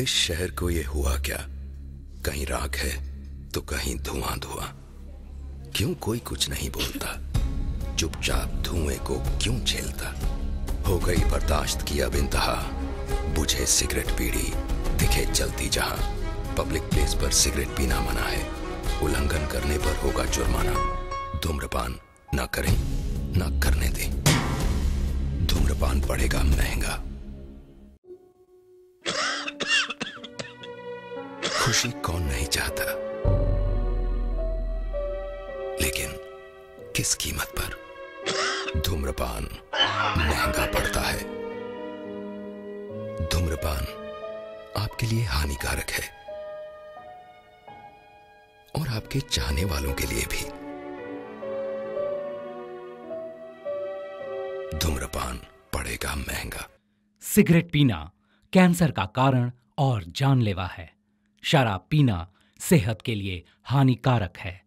इस शहर को ये हुआ क्या? कहीं राख है तो कहीं धुआं धुआं। क्यों कोई कुछ नहीं बोलता? चुपचाप धुएं को क्यों झेलता? हो गई बर्दाश्त की अब इंतहा। बुझे सिगरेट बीड़ी दिखे जलती जहां। पब्लिक प्लेस पर सिगरेट पीना मना है। उल्लंघन करने पर होगा जुर्माना। धूम्रपान ना करें ना करने दें। धूम्रपान पड़ेगा महंगा। खुशी कौन नहीं चाहता, लेकिन किस कीमत पर? धूम्रपान महंगा पड़ता है। धूम्रपान आपके लिए हानिकारक है और आपके चाहने वालों के लिए भी। धूम्रपान पड़ेगा महंगा। सिगरेट पीना कैंसर का कारण और जानलेवा है। शराब पीना सेहत के लिए हानिकारक है।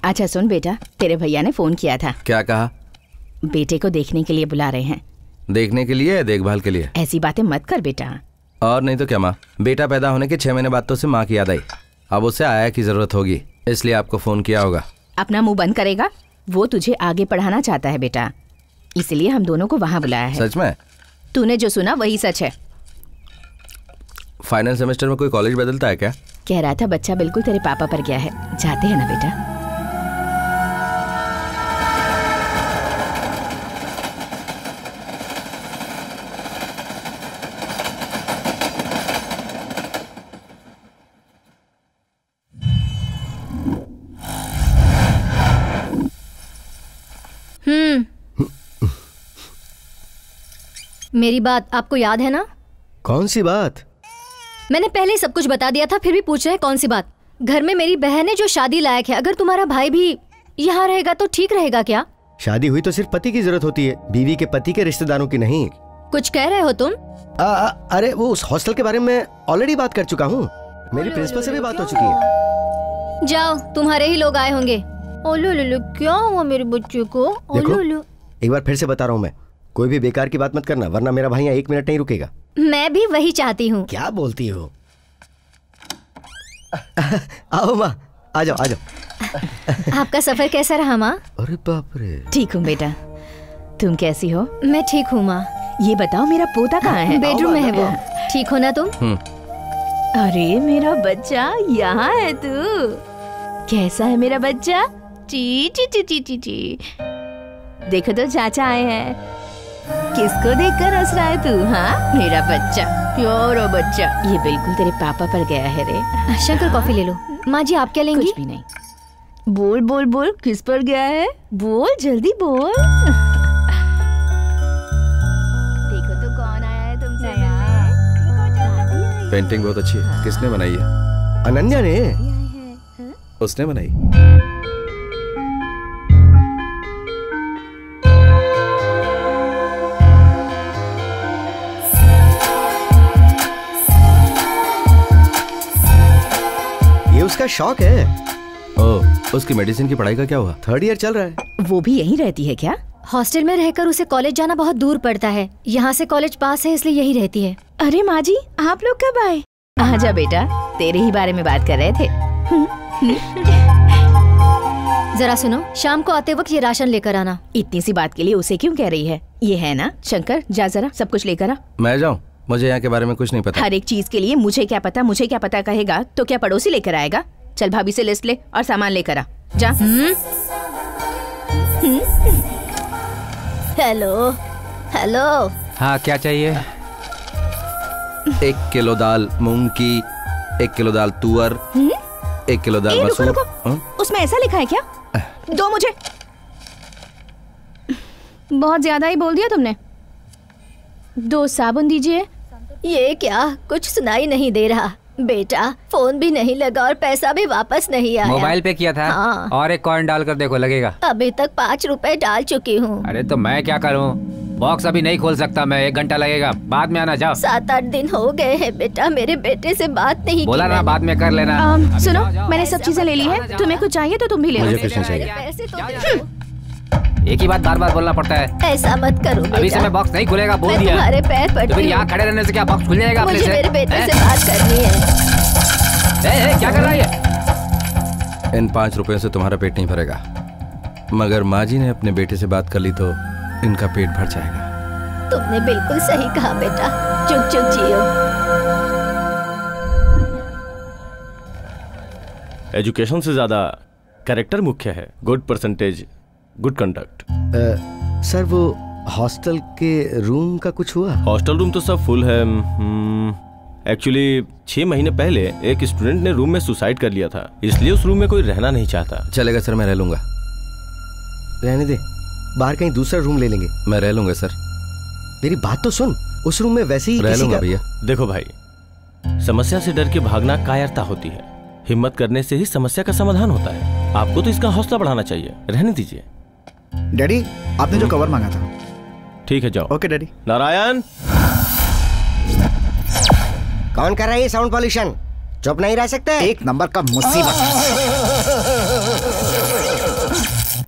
अच्छा सुन बेटा, तेरे भैया ने फोन किया था। क्या कहा? बेटे को देखने के लिए बुला रहे हैं। देखने के लिए या देखभाल के लिए? ऐसी बातें मत कर बेटा। और नहीं तो क्या माँ, बेटा पैदा होने के 6 महीने बाद तो उसे माँ की याद आई। अब उसे आया की जरूरत होगी, इसलिए आपको फोन किया होगा। अपना मुंह बंद करेगा? वो तुझे आगे पढ़ाना चाहता है बेटा, इसलिए हम दोनों को वहाँ बुलाया है। सच में? तूने जो सुना वही सच है। फाइनल सेमेस्टर में कोई कॉलेज बदलता है क्या? कह रहा था बच्चा बिल्कुल तेरे पापा पर गया है। जाते हैं ना बेटा? मेरी बात आपको याद है ना? कौन सी बात? मैंने पहले ही सब कुछ बता दिया था, फिर भी पूछ रहे हैं कौन सी बात? घर में मेरी बहन है जो शादी लायक है। अगर तुम्हारा भाई भी यहाँ रहेगा तो ठीक रहेगा क्या? शादी हुई तो सिर्फ पति की जरूरत होती है, बीवी के पति के रिश्तेदारों की नहीं। कुछ कह रहे हो तुम? अरे वो उस हॉस्टल के बारे में ऑलरेडी बात कर चुका हूँ। मेरी प्रिंसिपल से भी बात हो चुकी है। जाओ, तुम्हारे ही लोग आए होंगे। ओलो क्या हुआ मेरे बच्चे को? देखो, एक बार फिर से बता रहा हूँ मैं, कोई भी बेकार की बात मत करना, वरना मेरा भाई यहाँ 1 मिनट नहीं रुकेगा। मैं भी वही चाहती हूँ। क्या बोलती हो? आओ माँ, आ जाओ आ जाओ। आपका सफर कैसा रहा माँ? अरे बाप रे। ठीक हूँ बेटा, तुम कैसी हो? मैं ठीक हूँ माँ। ये बताओ मेरा पोता कहाँ है? बेडरूम में है वो। ठीक हो ना तुम? अरे मेरा बच्चा यहाँ है तू। कैसा है मेरा बच्चा? ची ची ची ची ची ची। देखो तो चाचा आए हैं। किसको देखकर हंस रहा है तू? हाँ मेरा बच्चा, प्यारा बच्चा। ये बिल्कुल तेरे पापा पर गया है रे। शंकर कॉफी ले लो। माँ जी आप क्या लेंगी? कुछ भी नहीं। बोल बोल बोल, किस पर गया है? बोल जल्दी बोल। देखो तो कौन आया है तुमसे मिलने। पेंटिंग बहुत अच्छी है। किसने बनाई है? अनन्या ने। उसने बनाई? उसका शौक है। ओह, उसकी मेडिसिन की पढ़ाई का क्या हुआ? 3rd ईयर चल रहा है। वो भी यहीं रहती है क्या? हॉस्टल में रहकर उसे कॉलेज जाना बहुत दूर पड़ता है। यहाँ से कॉलेज पास है इसलिए यही रहती है। अरे माँ जी, आप लोग कब आए? आजा बेटा, तेरे ही बारे में बात कर रहे थे। जरा सुनो, शाम को आते वक्त ये राशन लेकर आना। इतनी सी बात के लिए उसे क्यों कह रही है? ये है ना शंकर, जा जरा सब कुछ लेकर आ। मैं जाऊँ? मुझे यहाँ के बारे में कुछ नहीं पता। हर एक चीज के लिए मुझे क्या पता कहेगा तो क्या पड़ोसी लेकर आएगा? चल भाभी से लिस्ट ले और सामान लेकर आ। जा। Hello hello. हाँ क्या चाहिए? 1 किलो दाल मूंग की, 1 किलो दाल तुअर, 1 किलो दाल मसूर। उसमें ऐसा लिखा है क्या? दो मुझे। बहुत ज्यादा ही बोल दिया तुमने। 2 साबुन दीजिए। ये क्या, कुछ सुनाई नहीं दे रहा बेटा। फोन भी नहीं लगा और पैसा भी वापस नहीं आया। मोबाइल पे किया था। हाँ। और एक कॉइन डालकर देखो, लगेगा। अभी तक 5 रुपए डाल चुकी हूँ। अरे तो मैं क्या करूँ? बॉक्स अभी नहीं खोल सकता मैं, 1 घंटा लगेगा। बाद में आना। जाओ। 7-8 दिन हो गए हैं बेटा, मेरे बेटे से बात नहीं बोला ना बाद में कर लेना। सुनो, मैंने सब चीजें ले ली है। तुम्हें कुछ चाहिए तो तुम भी ले लो। मुझे कुछ नहीं चाहिए। पैसे तो दे दो। एक ही बात बार बार बोलना पड़ता है। ऐसा मत करो अभी से बेटा। मैं बॉक्स नहीं खुलेगा, बोल मैं दिया। तुम्हारे पैर तो पड़ती फिर हूँ। यहाँ खड़े रहने से क्या बॉक्स खुल जाएगा अपने मुझे से? मेरे बेटे से बात करनी है। क्या कर रहा है? इन 5 रुपयों से तुम्हारा पेट नहीं भरेगा, मगर माँ जी ने अपने बेटे से बात कर ली तो इनका पेट भर जाएगा। तुमने बिल्कुल सही कहा बेटा। चुप चुप जियो। एजुकेशन से ज्यादा कैरेक्टर मुख्य है। Good percentage, good conduct. Sir वो हॉस्टल के रूम का कुछ हुआ? हॉस्टल रूम तो सब फुल है। एक्चुअली 6 महीने पहले एक स्टूडेंट ने रूम में सुसाइड कर लिया था, इसलिए उस रूम में कोई रहना नहीं चाहता। चलेगा सर, मैं रह लूंगा। रहने दे, बाहर कहीं दूसरा रूम ले लेंगे। मैं रह लूंगा सर। मेरी बात तो सुन, उस रूम में वैसे ही रह लूंगा भैया। देखो भाई, समस्या से डर के भागना कायरता होती है। हिम्मत करने से ही समस्या का समाधान होता है। आपको तो इसका हौसला बढ़ाना चाहिए। रहने दीजिए। डैडी, आपने जो कवर मांगा था। ठीक है, जाओ। Okay daddy. नारायण, कौन कर रहा है ये साउंड पॉल्यूशन? चुप नहीं रह सकते। 1 नंबर का मुसीबत।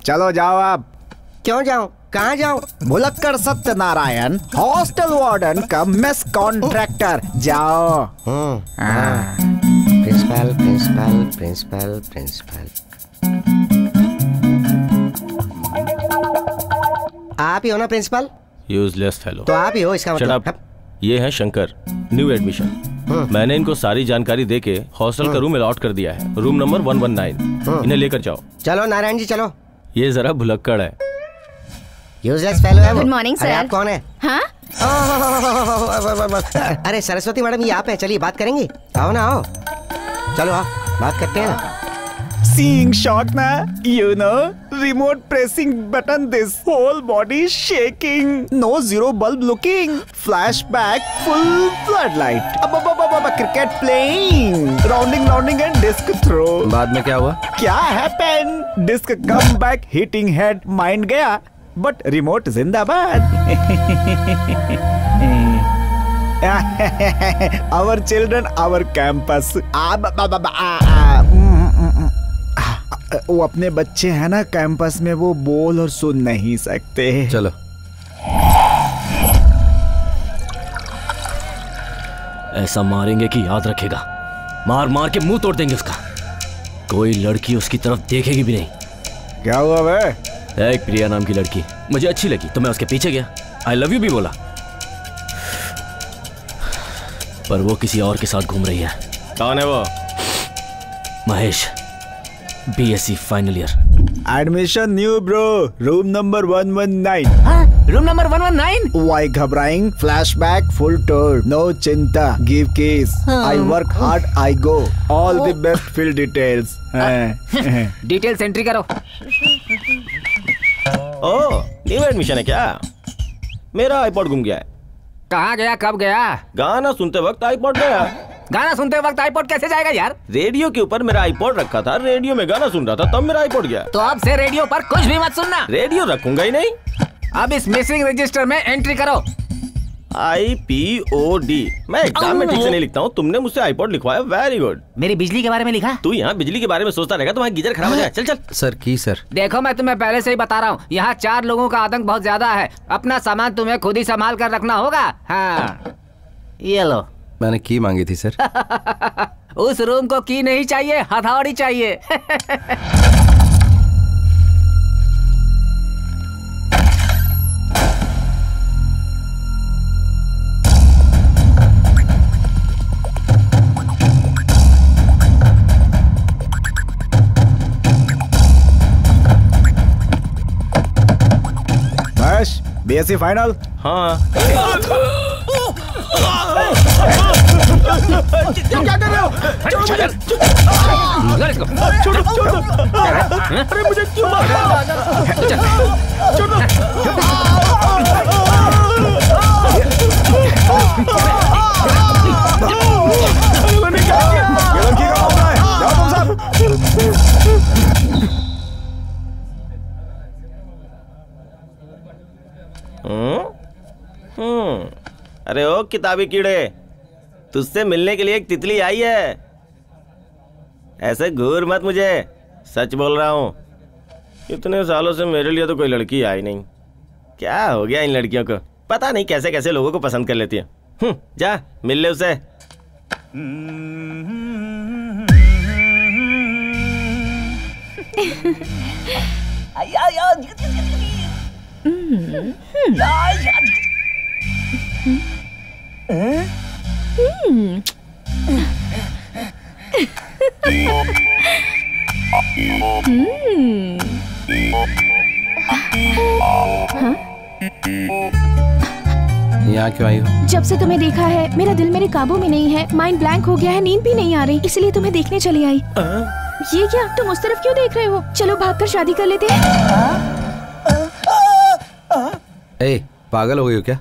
चलो जाओ आप। क्यों जाऊं? कहाँ जाऊं? भुलक्कड़ सत्यनारायण, हॉस्टल वार्डन का मेस कॉन्ट्रैक्टर। जाओ। Principal principal principal principal. आप ही हो ना प्रिंसिपल? Useless fellow. तो आप ही हो, इसका Shut मतलब। up। ये है शंकर, न्यू एडमिशन। मैंने इनको सारी जानकारी देके हॉस्टल का रूम अलॉट कर दिया है, रूम नंबर 119। इन्हें लेकर जाओ। चलो नारायण जी चलो। ये जरा भुलक्कड़ है। यूजलेस फेलो है वो। Good morning sir. आप कौन है? हाँ अरे सरस्वती मैडम ये आप है, चलिए बात करेंगे। आओ ना आओ, चलो आओ बात करते हैं ना। Seeing shock na, you know, remote pressing button, this whole body shaking, no zero bulb looking, flashback, full floodlight, cricket playing, rounding and disc throw. बाद में क्या हुआ? क्या happened? Disc come back, hitting head, mind गया, but remote जिंदाबाद. Our children, our campus. वो अपने बच्चे हैं ना कैंपस में, वो बोल और सुन नहीं सकते। चलो ऐसा मारेंगे कि याद रखेगा, मार मार के मुंह तोड़ देंगे उसका। कोई लड़की उसकी तरफ देखेगी भी नहीं। क्या हुआ बे? एक प्रिया नाम की लड़की मुझे अच्छी लगी तो मैं उसके पीछे गया, आई लव यू भी बोला, पर वो किसी और के साथ घूम रही है। कौन है वो? Mahesh, BSc final year. Admission new bro, room number 119। Room number 119? Why घबराइंग? फ्लैशबैक फुल टूर, नो चिंता, give case, I work hard, I go, all the best, fill details. Details entry करो। ओह, न्यू एडमिशन है क्या? मेरा iPod गुम गया है। कहाँ गया, कब गया? गाना सुनते वक्त आईपॉड गया। गाना सुनते वक्त आईपॉड कैसे जाएगा यार? रेडियो के ऊपर मेरा आईपॉड रखा था, रेडियो में गाना सुन रहा था, तब मेरा आईपॉड गया। तो अब से रेडियो पर कुछ भी मत सुनना। रेडियो रखूंगा ही नहीं। अब इस मिसिंग रजिस्टर में एंट्री करो। IPOD। मैं एग्जाम में ठीक से नहीं लिखता हूँ, तुमने मुझसे आईपॉड लिखवाया, वेरी गुड। मेरी बिजली के बारे में लिखा? तू यहाँ बिजली के बारे में सोचता रहेगा, तुम्हारा गीजर खराब हो जाए। चल चल। सर की सर। देखो मैं तुम्हें पहले से ही बता रहा हूँ, यहाँ 4 लोगों का आतंक बहुत ज्यादा है। अपना सामान तुम्हें खुद ही संभाल कर रखना होगा। हाँ ये लो। मैंने की मांगी थी सर। उस रूम को की नहीं चाहिए, हथौड़ी चाहिए। बस BSc फाइनल। हाँ। क्या कर रहे हो? छोड़ो मुझे। छोड़ो छोड़ो। अरे मुझे क्यों मार रहे हो? छोड़ो। अरे मैंने क्या किया? ये लड़की का मामला है। जाओ तुम सब। अरे ओ किताबी कीड़े, तुझसे मिलने के लिए एक तितली आई है। ऐसे घूर मत मुझे, सच बोल रहा हूँ। इतने सालों से मेरे लिए तो कोई लड़की आई नहीं। क्या हो गया इन लड़कियों को, पता नहीं कैसे कैसे लोगों को पसंद कर लेती है। जा मिल ले उसे। यहाँ क्यों आई हो? जब से तुम्हें देखा है मेरा दिल मेरे काबू में नहीं है, माइंड ब्लैंक हो गया है, नींद भी नहीं आ रही, इसलिए तुम्हें देखने चली आई। ये क्या, तुम उस तरफ क्यों देख रहे हो? चलो भागकर शादी कर लेते हैं। ए, पागल हो गई हो क्या?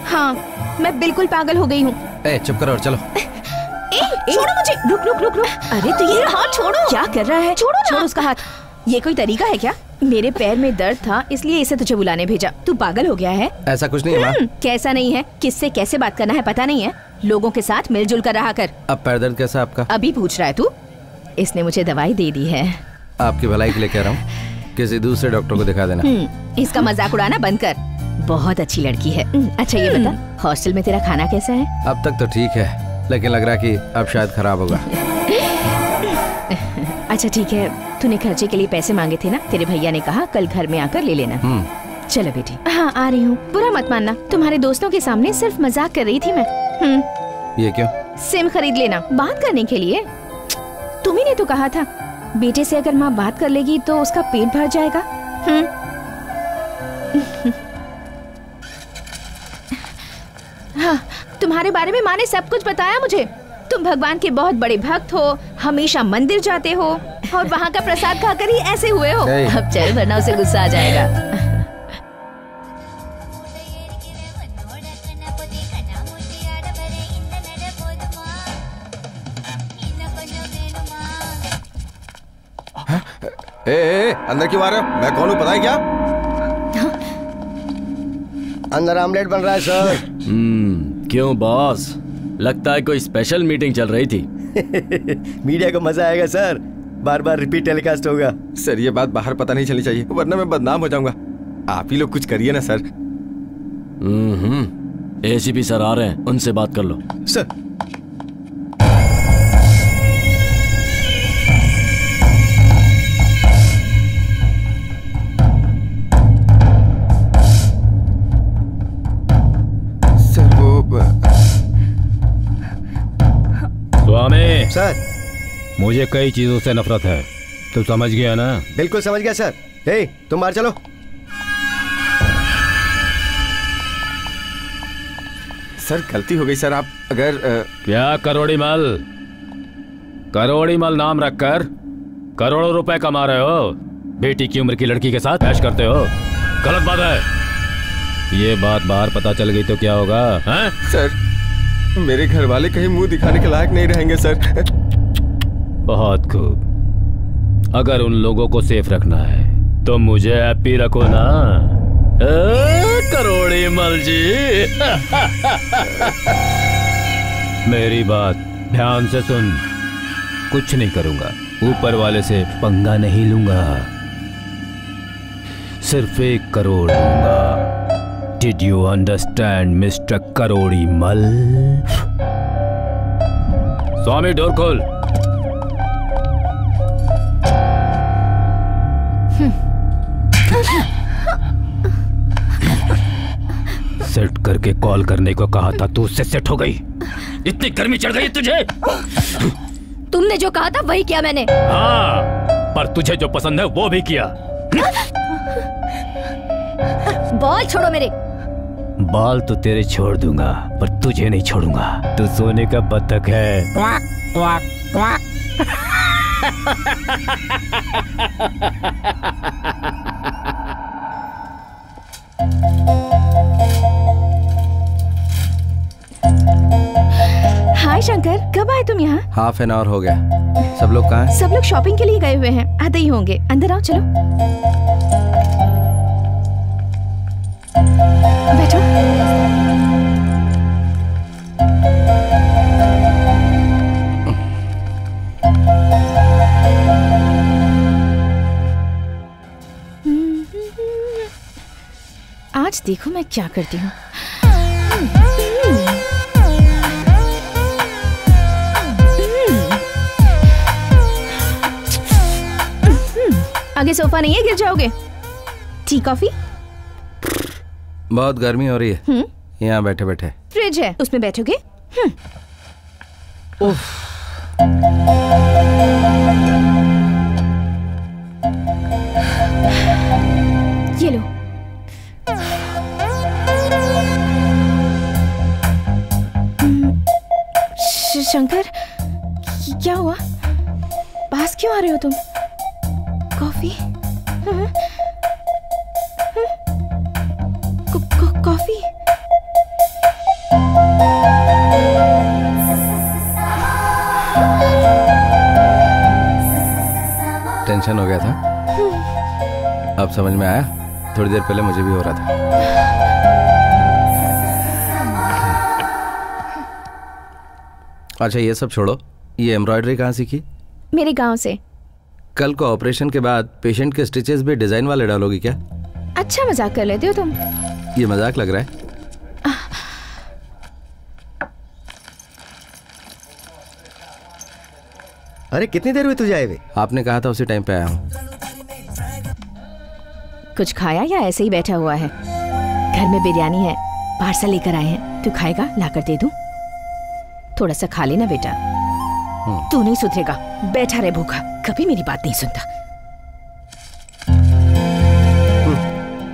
हाँ मैं बिल्कुल पागल हो गई हूँ। ए चुप करो और चलो। छोड़ो मुझे। रुक रुक रुक रुक। अरे तो ये हाथ छोड़ो। क्या कर रहा है? छोड़ो ना। छोड़ो उसका हाथ। ये कोई तरीका है क्या? मेरे पैर में दर्द था इसलिए इसे तुझे बुलाने भेजा। तू पागल हो गया है? ऐसा कुछ नहीं है माँ। कैसा नहीं है? किससे कैसे बात करना है पता नहीं है? लोगों के साथ मिलजुल कर रहा कर। अब पैर दर्द कैसा आपका? अभी पूछ रहा है तू? इसने मुझे दवाई दे दी है। आपकी भलाई के लिए कह रहा हूँ, किसी दूसरे डॉक्टर को दिखा देना। इसका मजाक उड़ाना बंद कर। बहुत अच्छी लड़की है। अच्छा ये बता, हॉस्टल में तेरा खाना कैसा है? अब तक तो ठीक है, लेकिन लग रहा कि अब शायद खराब होगा। अच्छा ठीक है, तूने खर्चे के लिए पैसे मांगे थे ना, तेरे भैया ने कहा कल घर में आकर ले लेना। चलो बेटी। हाँ आ रही हूँ, बुरा मत मानना, तुम्हारे दोस्तों के सामने सिर्फ मजाक कर रही थी मैं। ये क्यों? सिम खरीद लेना बात करने के लिए। तुम्ही ने तो कहा था बेटे से अगर माँ बात कर लेगी तो उसका पेट भर जाएगा। हाँ, तुम्हारे बारे में माँ ने सब कुछ बताया मुझे। तुम भगवान के बहुत बड़े भक्त हो, हमेशा मंदिर जाते हो और वहाँ का प्रसाद खाकर ही ऐसे हुए हो। अब चल वरना उसे गुस्सा आ जाएगा। अंदर क्यों आ रहे हो? मैं कौन हूँ पता है क्या? अंदर आमलेट बन रहा है सर। क्यों बॉस, लगता है कोई स्पेशल मीटिंग चल रही थी। मीडिया को मजा आएगा सर, बार बार रिपीट टेलीकास्ट होगा। सर ये बात बाहर पता नहीं चलनी चाहिए वरना मैं बदनाम हो जाऊंगा। आप ही लोग कुछ करिए ना सर। एसीपी सर आ रहे हैं, उनसे बात कर लो। सर स्वामी सर, मुझे कई चीजों से नफरत है, तू समझ गया ना? बिल्कुल समझ गया सर। हे, तुम बाहर चलो। सर गलती हो गई सर। आप अगर क्या करोड़ी मल नाम रखकर करोड़ों रुपए कमा रहे हो, बेटी की उम्र की लड़की के साथ ऐश करते हो, गलत बात है। ये बात बाहर पता चल गई तो क्या होगा? हैं? सर मेरे घर वाले कहीं मुंह दिखाने के लायक नहीं रहेंगे सर। बहुत खूब, अगर उन लोगों को सेफ रखना है तो मुझे हैप्पी रखो ना। करोड़ी मल जी। मेरी बात ध्यान से सुन, कुछ नहीं करूंगा, ऊपर वाले से पंगा नहीं लूंगा, सिर्फ 1 करोड़ दूंगा। Did you understand, Mr. करोड़ी मल? स्वामी डोर खोल। सेट करके कॉल करने को कहा था, तू उससे सेट हो गई। इतनी गर्मी चढ़ गई तुझे? तुमने जो कहा था वही किया मैंने। हाँ, पर तुझे जो पसंद है वो भी किया। बॉल छोड़ो मेरे। बाल तो तेरे छोड़ दूंगा पर तुझे नहीं छोड़ूंगा। तू सोने का बत्तख है। Quack, quack, quack. Hi Shankar, कब आए तुम यहाँ? हाफ एन आवर हो गया। सब लोग कहाँ हैं? सब लोग शॉपिंग के लिए गए हुए हैं, आते ही होंगे। अंदर आओ, चलो बैठो। आज देखो मैं क्या करती हूँ। आगे सोफा नहीं है, गिर जाओगे। Tea coffee? बहुत गर्मी हो रही है, यहाँ बैठे बैठे। फ्रिज है, उसमें बैठोगे? ये लो। शंकर, क्या हुआ? पास क्यों आ रहे हो तुम? कॉफी? कॉफी? टेंशन हो गया था, अब समझ में आया। थोड़ी देर पहले मुझे भी हो रहा था। अच्छा ये सब छोड़ो, ये एम्ब्रॉयडरी कहाँ सीखी? मेरे गांव से। कल को ऑपरेशन के बाद पेशेंट के स्टिचेस भी डिजाइन वाले डालोगी क्या? अच्छा मजाक कर लेते हो तुम। ये मजाक लग रहा है। अरे कितनी देर हुई तुझे आए हुए? आपने कहा था उसी टाइम पे आया हूँ। कुछ खाया या ऐसे ही बैठा हुआ है? घर में बिरयानी है, पार्सल लेकर आए हैं, तू खाएगा? लाकर दे दूं? थोड़ा सा खा लेना बेटा। तू नहीं सुधरेगा, बैठा रहे भूखा, कभी मेरी बात नहीं सुनता।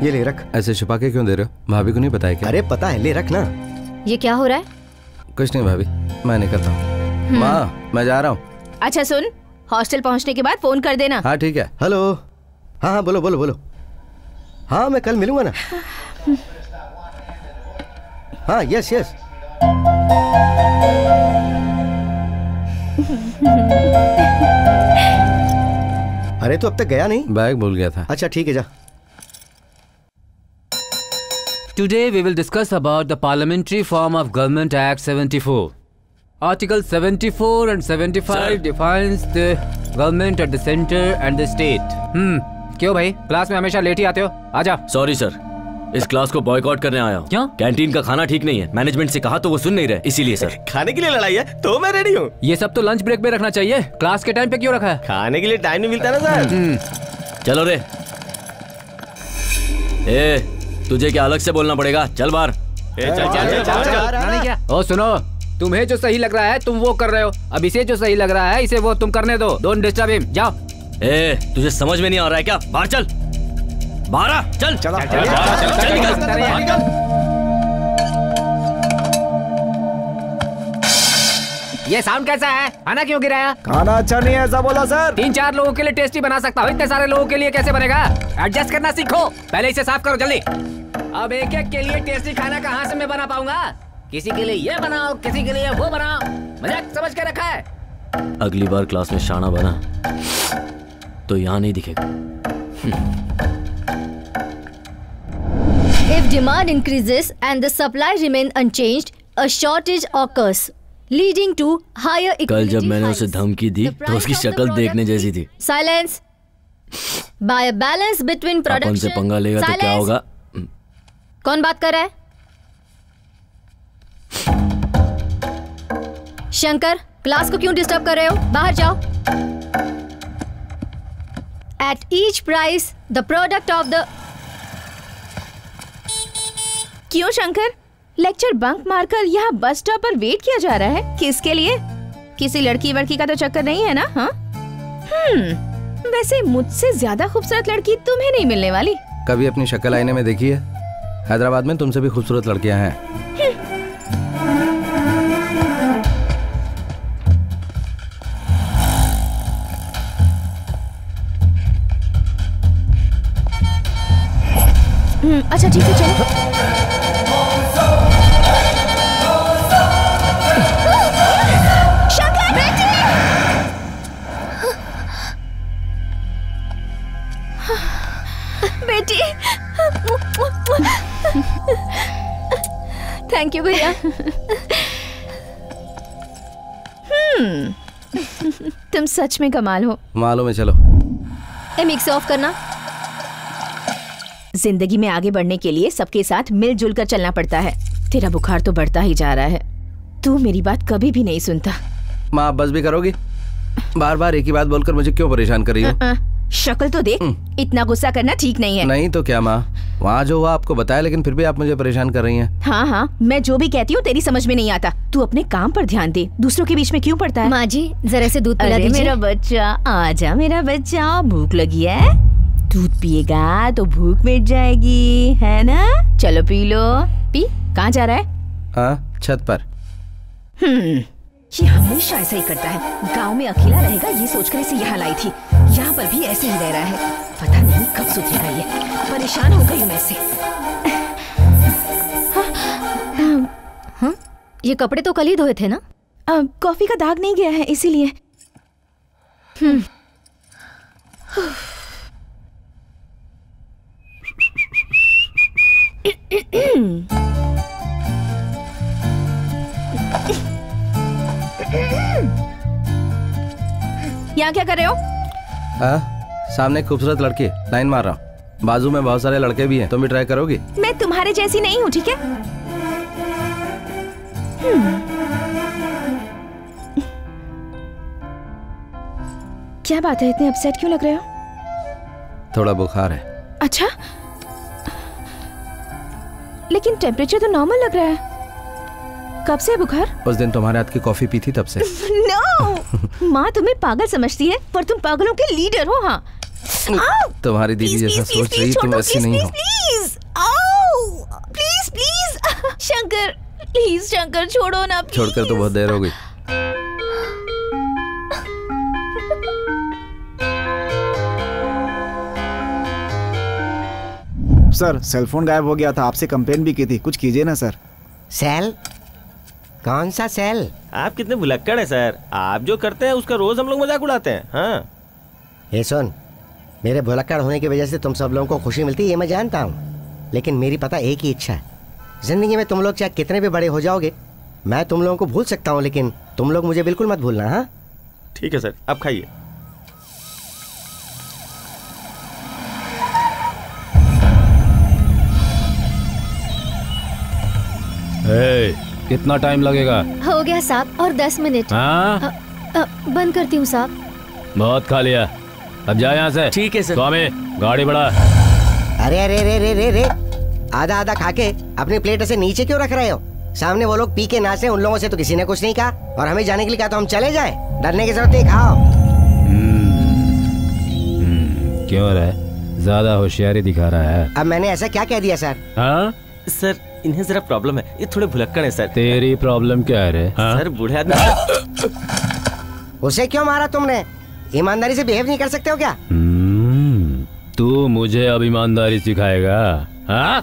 ये ले रख। ऐसे छुपा के क्यों दे रहे हो? भाभी को नहीं पता है क्या? अरे पता है, ले रख ना। ये क्या हो रहा है? कुछ नहीं भाभी, मैं निकलता हूँ। माँ मैं जा रहा हूँ। अच्छा सुन, हॉस्टल पहुँचने के बाद फोन कर देना। हाँ ठीक है। हेलो। हाँ हाँ बोलो बोलो बोलो। हाँ मैं कल मिलूंगा ना। हाँ यस यस। अरे तो अब तक गया नहीं? बैग भूल गया था। अच्छा ठीक है, जा। Today we will discuss about the Parliamentary Form of Government Act 74. Article 74 and 75 defines the government at the center and the state. क्यों भाई, क्लास में हमेशा लेट ही आते हो? आजा। सॉरी सर, इस क्लास को बॉयकॉट करने आया हूँ। क्यों? कैंटीन का खाना ठीक नहीं है, मैनेजमेंट से कहा तो वो सुन नहीं रहे, इसीलिए सर। खाने के लिए लड़ाई है तो मैं रेडी हूँ। ये सब तो लंच ब्रेक में रखना चाहिए, क्लास के टाइम पे क्यों रखा है? खाने के लिए टाइम नहीं मिलता ना सर। चलो रे। ए तुझे क्या अलग से बोलना पड़ेगा? चल बाहर। ओ सुनो, तुम्हें जो सही लग रहा है तुम वो कर रहे हो, अब इसे जो सही लग रहा है इसे वो तुम करने दो। डोंट डिस्टर्ब हिम, जाओ। ए तुझे समझ में नहीं आ रहा है क्या? बाहर चल, बाहर आ, चल चल निकल। ये साउंड कैसा है? खाना क्यों गिराया? खाना अच्छा नहीं है ऐसा बोला सर। 3-4 लोगों के लिए टेस्टी बना सकता हूँ, इतने सारे लोगों के लिए कैसे बनेगा? एडजस्ट करना सीखो, पहले इसे साफ करो जल्दी। अब एक एक के लिए टेस्टी खाना कहाँ से मैं बना पाऊंगा? किसी के लिए ये बनाओ, किसी के लिए वो बनाओ, मजाक समझ के रखा है। अगली बार क्लास में शाना बना तो यहाँ नहीं दिखेगा। If demand increases and the supply remain unchanged, a shortage occurs, leading to higher equality. कल जब मैंने उसे धमकी दी तो उसकी शक्ल देखने जैसी थी। Silence. By a balance between production. अपन से पंगा लेगा तो क्या होगा? कौन बात कर रहा है? शंकर, क्लास को क्यों डिस्टर्ब कर रहे हो? बाहर जाओ। At each price, the product of the. क्यों शंकर, लेक्चर बंक मारकर यहाँ बस स्टॉप पर वेट किया जा रहा है? किसके लिए? किसी लड़की वड़की का तो चक्कर नहीं है ना? हाँ? वैसे मुझसे ज्यादा खूबसूरत लड़की तुम्हें नहीं मिलने वाली। कभी अपनी शक्ल आईने में देखी है? हैदराबाद में तुमसे भी खूबसूरत लड़कियां हैं। अच्छा ठीक है चलो। बेटी थैंक यू भैया। तुम सच में कमाल हो। मालूम है। चलो मिक्स ऑफ करना। जिंदगी में आगे बढ़ने के लिए सबके साथ मिलजुल कर चलना पड़ता है। तेरा बुखार तो बढ़ता ही जा रहा है, तू मेरी बात कभी भी नहीं सुनता। माँ आप बस भी करोगी? बार बार एक ही बात बोलकर मुझे क्यों परेशान कर रही हो? शक्ल तो देख, इतना गुस्सा करना ठीक नहीं है। नहीं तो क्या माँ, वहाँ जो हुआ आपको बताया, लेकिन फिर भी आप मुझे परेशान कर रही हैं। हाँ हाँ, मैं जो भी कहती हूँ तेरी समझ में नहीं आता। तू अपने काम पर ध्यान दे, दूसरों के बीच में क्यों पड़ता है? माँ जी जरा से दूध पिला दीजिए। मेरा बच्चा आजा, मेरा बच्चा, भूख लगी है? दूध पिएगा तो भूख मिट जाएगी, है ना? चलो पी लो। पी। कहाँ जा रहा है? हाँ छत पर। ये हमेशा ऐसा ही करता है। गांव में अकेला रहेगा ये सोचकर इसे यहाँ लाई थी, यहाँ पर भी ऐसे ही रह रहा है। पता नहीं कब सुधरेगा ये। परेशान हो गई हूँ मैं इससे। हाँ? ये कपड़े तो कल ही धोए थे ना? कॉफी का दाग नहीं गया है इसीलिए। यहाँ क्या कर रहे हो? सामने खूबसूरत लड़की है, लाइन मार रहा हूँ। बाजू में बहुत सारे लड़के भी हैं, तुम भी ट्राई करोगी? मैं तुम्हारे जैसी नहीं हूँ, ठीक है? क्या बात है, इतने अपसेट क्यों लग रहे हो? थोड़ा बुखार है। अच्छा, लेकिन टेम्परेचर तो नॉर्मल लग रहा है। कब से बुखार? उस दिन तुम्हारे हाथ की कॉफी पी थी तब से। नो, माँ तुम्हें पागल समझती है पर तुम पागलों के लीडर हो। हाँ, तुम्हारी दीदी जैसा सोच रही तुम वैसी नहीं हो। Please please Shankar, please Shankar छोड़ो ना। छोड़कर तो बहुत देर हो गई। सर सेलफोन गायब हो गया था, आपसे कंप्लेन भी की थी, कुछ कीजिए ना सर। सेल? कौन सा सेल? आप कितने भुलक्कड़ हैं सर, आप जो करते हैं उसका रोज हम लोग मजाक उड़ाते हैं। हाँ ये सुन, मेरे भुलक्कड़ होने की वजह से तुम सब लोगों को खुशी मिलती है ये मैं जानता हूँ, लेकिन मेरी पता एक ही इच्छा है, जिंदगी में तुम लोग चाहे कितने भी बड़े हो जाओगे मैं तुम लोगों को भूल सकता हूँ, लेकिन तुम लोग मुझे बिल्कुल मत भूलना। हाँ ठीक है सर, आप खाइए। कितना टाइम लगेगा? हो गया साहब, और 10 मिनट। हाँ? बंद करती हूँ साहब। बहुत खा लिया, अब जा यहाँ से। ठीक है सर। स्वामी गाड़ी बढ़ा। अरे अरे रे रे रे रे, आधा आधा खा के अपनी प्लेट ऐसे नीचे क्यों रख रहे हो? सामने वो लोग पी के नाचे, उन लोगों से तो किसी ने कुछ नहीं कहा, और हमें जाने के लिए कहा तो हम चले जाएं। डरने की जरूरत नहीं, खाओ। क्यों रहा? ज्यादा होशियारी दिखा रहा है। अब मैंने ऐसा क्या कह दिया सर? हाँ सर, इन्हें जरा प्रॉब्लम है, ये थोड़े भुलक्कड़ है सर। तेरी प्रॉब्लम क्या है रे? हाँ? सर बूढ़े आदमी। उसे क्यों मारा तुमने? ईमानदारी से बिहेव नहीं कर सकते हो क्या? तू मुझे अब ईमानदारी सिखाएगा? हाँ?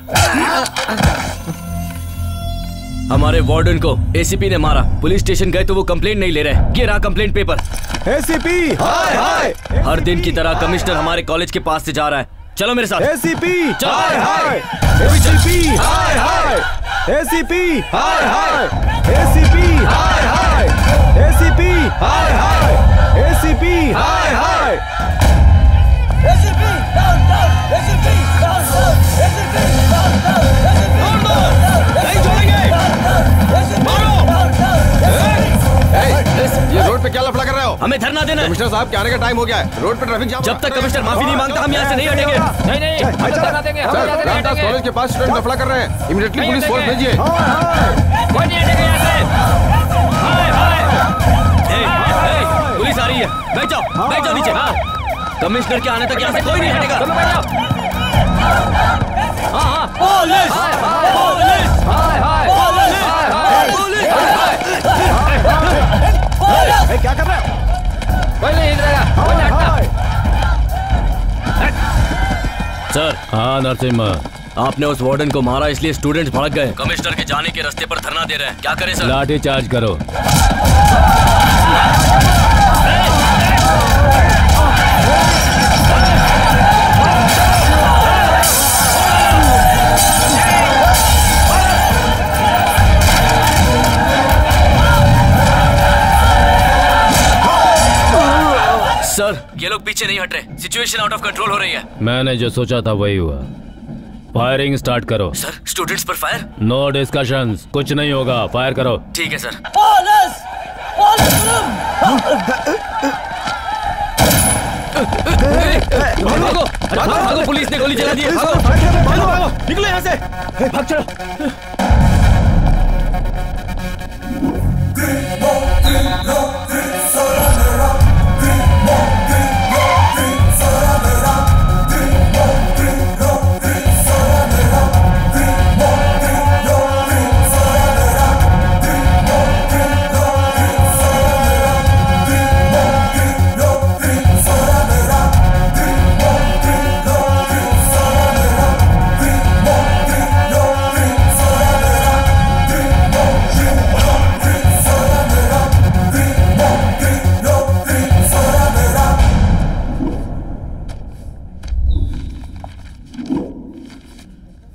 हमारे वार्डन को एसीपी ने मारा, पुलिस स्टेशन गए तो वो कंप्लेंट नहीं ले रहे। ये रहा कंप्लेंट पेपर। एसीपी हाय हाय। हर दिन की तरह कमिश्नर हमारे कॉलेज के पास से जा रहा है, चलो मेरे साथ। एसीपी हाय हाय। एसीपी हाय हाय। एसीपी हाय हाय। एसीपी हाय हाय। एसीपी हाय हाय। एसीपी हाय हाय। ACP down down. ACP down down. ACP down down. नहीं छोड़ेंगे। मारो। ये रोड पे क्या लफड़ा कर रहे हो? हमें धरना देना है। कमिश्नर साहब के आने का टाइम हो गया है, रोड पे ट्रैफिक जाम। जब तक कमिश्नर माफी नहीं मांगता हम यहाँ से नहीं हटेंगे। नहीं नहीं, हम धरना देंगे। सर रामदास कॉलेज के पास स्टूडेंट लफड़ा कर रहे हैं, इमीडिएटली पुलिस फोर्स भेजिए। कोई नहीं हटेगा यहाँ से। हाय हाय। पुलिस आ रही है, बैठ जाओ नीचे। कमिश्नर के आने तक यहाँ से कोई नहीं हटेगा। पुलिस पुलिस क्या कर रहे हो? कोई नहीं हिलेगा। सर। हाँ नरसिम्हा, आपने उस वार्डन को मारा इसलिए स्टूडेंट्स भड़क गए, कमिश्नर के जाने के रास्ते पर धरना दे रहे हैं, क्या करें सर? लाठी चार्ज करो। सर ये लोग पीछे नहीं हट रहे, सिचुएशन आउट ऑफ कंट्रोल हो रही है। मैंने जो सोचा था वही हुआ, फायरिंग स्टार्ट करो। सर स्टूडेंट्स पर फायर? नो डिस्कशंस, कुछ नहीं होगा, फायर करो। ठीक है सर। भागो, पुलिस ने गोली चला दी है। भागो, निकलो यहाँ से, भाग चलो।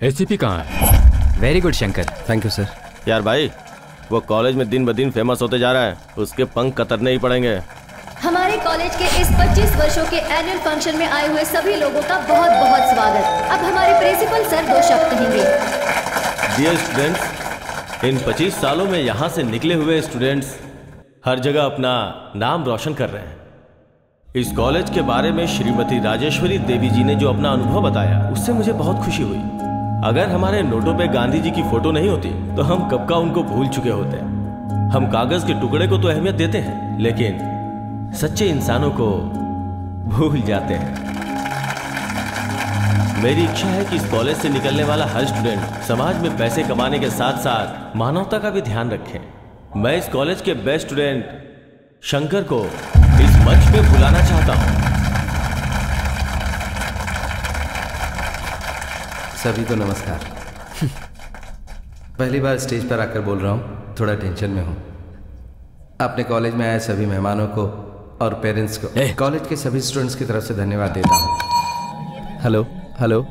एसीपी कहाँ है? Very good Shankar. Thank you sir. यार भाई, वो कॉलेज में दिन ब दिन फेमस होते जा रहा है, उसके पंख कतरने ही पड़ेंगे। हमारे कॉलेज के इस 25 वर्षों के एनुअल फंक्शन में आए हुए सभी लोगों का बहुत बहुत स्वागत। अब हमारे प्रिंसिपल सर 2 शब्द कहेंगे। डियर स्टूडेंट्स, इन 25 सालों में यहाँ से निकले हुए स्टूडेंट्स हर जगह अपना नाम रोशन कर रहे हैं। इस कॉलेज के बारे में श्रीमती राजेश्वरी देवी जी ने जो अपना अनुभव बताया, उससे मुझे बहुत खुशी हुई। अगर हमारे नोटों पे गांधी जी की फोटो नहीं होती तो हम कब का उनको भूल चुके होते। हम कागज के टुकड़े को तो अहमियत देते हैं, लेकिन सच्चे इंसानों को भूल जाते हैं। मेरी इच्छा है कि इस कॉलेज से निकलने वाला हर स्टूडेंट समाज में पैसे कमाने के साथ साथ मानवता का भी ध्यान रखे। मैं इस कॉलेज के बेस्ट स्टूडेंट शंकर को इस मंच पे बुलाना चाहता हूं। सभी को नमस्कार। पहली बार स्टेज पर आकर बोल रहा हूँ, थोड़ा टेंशन में हूँ। अपने कॉलेज में आए सभी मेहमानों को और पेरेंट्स को कॉलेज के सभी स्टूडेंट्स की तरफ से धन्यवाद देता हूँ। हेलो हेलो,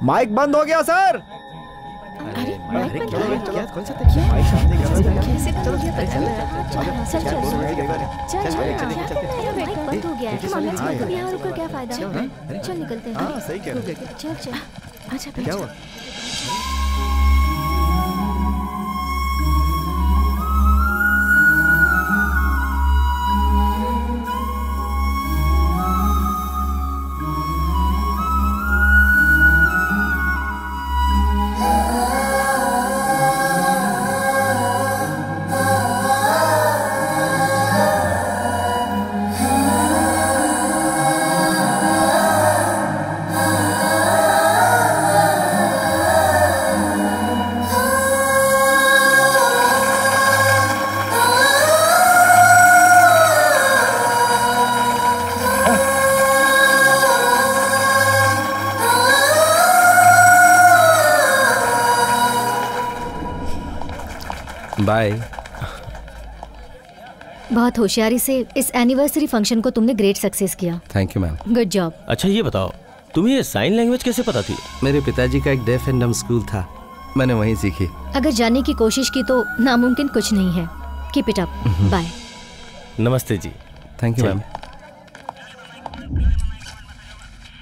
माइक बंद हो गया सर। अरे माइक बंद हो गया? क्या कौन सा माइक सामने गया? कैसे बंद हो गया? चल माइक बंद हो गया है। यहाँ रुक कर क्या फायदा? चल निकलते हैं। हाँ सही कह रहे हैं। चल चल। अच्छा क्या हुआ? बाय। बहुत होशियारी से इस एनिवर्सरी फंक्शन को तुमने ग्रेट सक्सेस किया। Thank you ma'am. Good job. अच्छा ये बताओ, तुम्हें ये साइन लैंग्वेज कैसे पता थी? मेरे पिताजी का एक डेफ एंड डम स्कूल था, मैंने वहीं सीखी। अगर जानने की कोशिश की तो नामुमकिन कुछ नहीं है। Keep it up. बाय। नमस्ते जी। Thank you ma'am.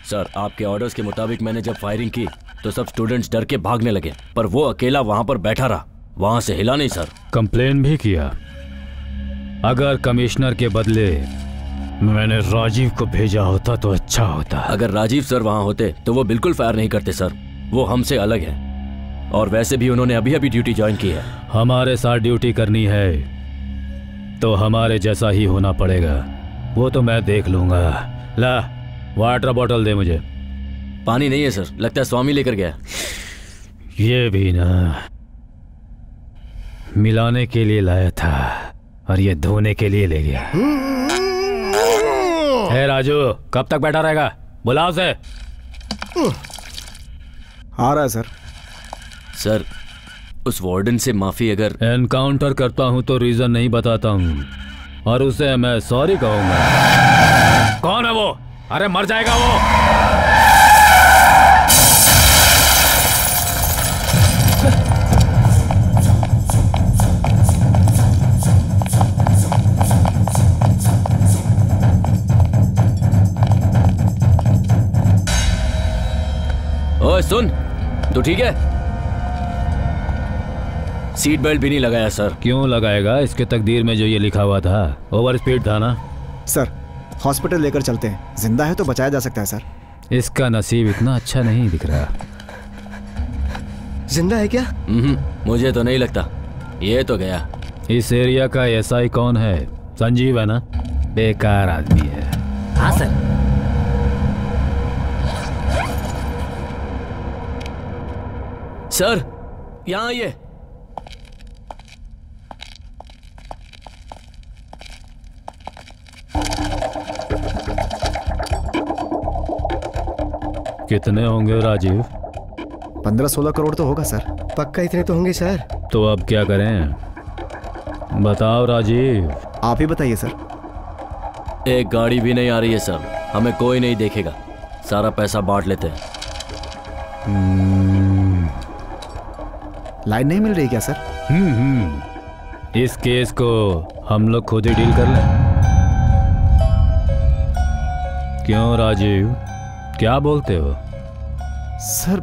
सर, आपके ऑर्डर्स के मुताबिक मैंने जब फायरिंग की तो सब स्टूडेंट्स डर के भागने लगे, पर वो अकेला वहां पर बैठा रहा, वहां से हिला नहीं सर। कंप्लेन भी किया। अगर कमिश्नर के बदले मैंने राजीव को भेजा होता तो अच्छा होता। अगर राजीव सर वहां होते तो वो बिल्कुल फायर नहीं करते सर, वो हमसे अलग है। और वैसे भी उन्होंने अभी अभी ड्यूटी ज्वाइन की है। हमारे साथ ड्यूटी करनी है तो हमारे जैसा ही होना पड़ेगा, वो तो मैं देख लूंगा। ला वाटर बॉटल दे मुझे। पानी नहीं है सर, लगता है स्वामी लेकर गया। ये भी ना मिलाने के लिए लाया था और ये धोने के लिए ले गया। हे राजू, कब तक बैठा रहेगा? बुलाओ से। आ रहा है सर। सर, उस वार्डन से माफी अगर एनकाउंटर करता हूं तो रीजन नहीं बताता हूं और उसे मैं सॉरी कहूंगा। कौन है वो? अरे मर जाएगा वो। ओए सुन, तू ठीक है? सीट बेल्ट भी नहीं लगाया सर। क्यों लगाएगा? इसके तकदीर में जो ये लिखा हुआ था, ओवर स्पीड था ना। सर हॉस्पिटल लेकर चलते हैं, जिंदा है तो बचाया जा सकता है सर। इसका नसीब इतना अच्छा नहीं दिख रहा। जिंदा है क्या? मुझे तो नहीं लगता, ये तो गया। इस एरिया का एसआई कौन है? संजीव है ना? बेकार आदमी है। हाँ सर। सर यहाँ आइए। कितने होंगे राजीव? 15-16 करोड़ तो होगा सर। पक्का इतने तो होंगे सर। तो अब क्या करें? बताओ राजीव। आप ही बताइए सर। एक गाड़ी भी नहीं आ रही है सर, हमें कोई नहीं देखेगा, सारा पैसा बांट लेते हैं। लाइन नहीं मिल रही क्या सर? इस केस को हम लोग खुद ही डील कर लें। क्यों राजीव, क्या बोलते हो? सर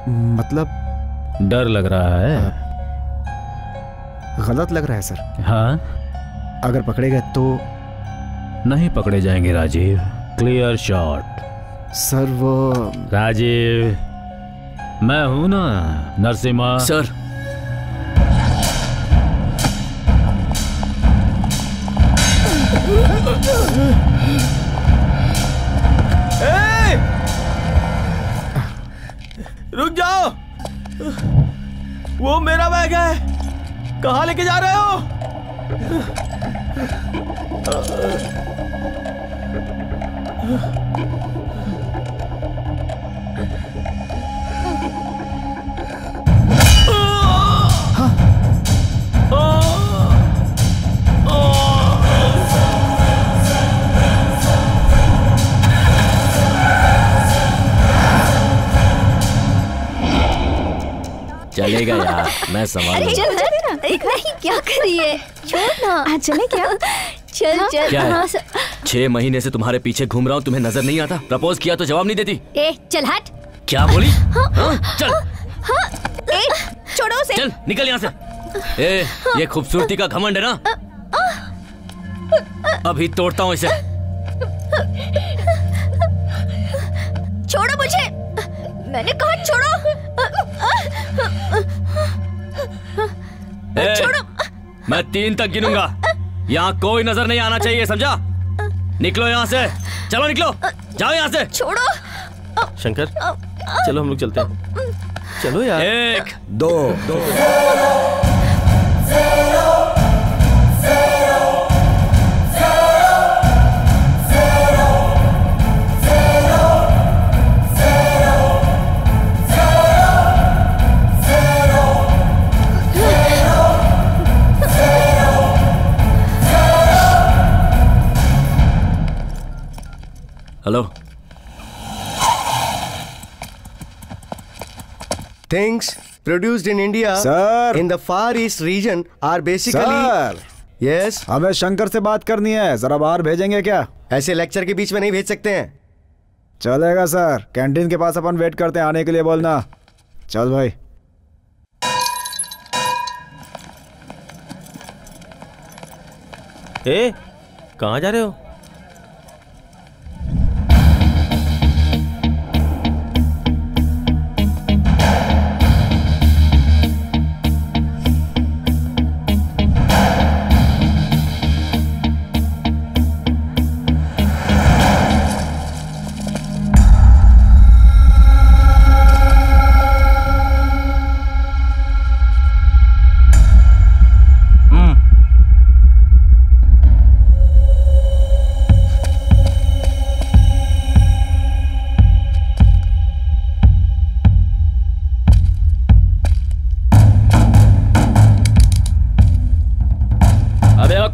मतलब डर लग रहा है? गलत लग रहा है सर। हाँ, अगर पकड़े गए तो? नहीं पकड़े जाएंगे राजीव, क्लियर शॉट। सर वो राजीव, मैं हूं ना नरसिम्हा। सर रुक जाओ, वो मेरा बैग है, कहाँ लेके जा रहे हो? चलेगा यार, मैं संभाल लूंगा। नहीं, क्या कर रही है? छोड़ ना। चले क्या? चल चल। क्या है? 6 महीने से तुम्हारे पीछे घूम रहा हूँ, तुम्हें नजर नहीं आता? प्रपोज किया तो जवाब नहीं देती। ए चल हट। क्या बोली? चल। ए, छोड़ो उसे। चल निकल यहाँ से। ए, ये खूबसूरती का घमंड है ना? अभी तोड़ता हूँ इसे। छोड़ो मुझे, मैंने कहा छोड़ो। छोड़ो। मैं 3 तक गिनूंगा, यहाँ कोई नजर नहीं आना चाहिए, समझा? निकलो यहाँ से, चलो निकलो, जाओ यहाँ से। छोड़ो। शंकर, चलो हम लोग चलते हैं। चलो यार। 1 2 hello. Things produced in India, Sir. in the Far East region are basically. Sir, Yes. हमें शंकर से बात करनी है, जरा बाहर भेजेंगे क्या? ऐसे लेक्चर के बीच में नहीं भेज सकते हैं। चलेगा सर, कैंटीन के पास अपन वेट करते हैं, आने के लिए बोलना। चल भाई। ए, कहाँ जा रहे हो?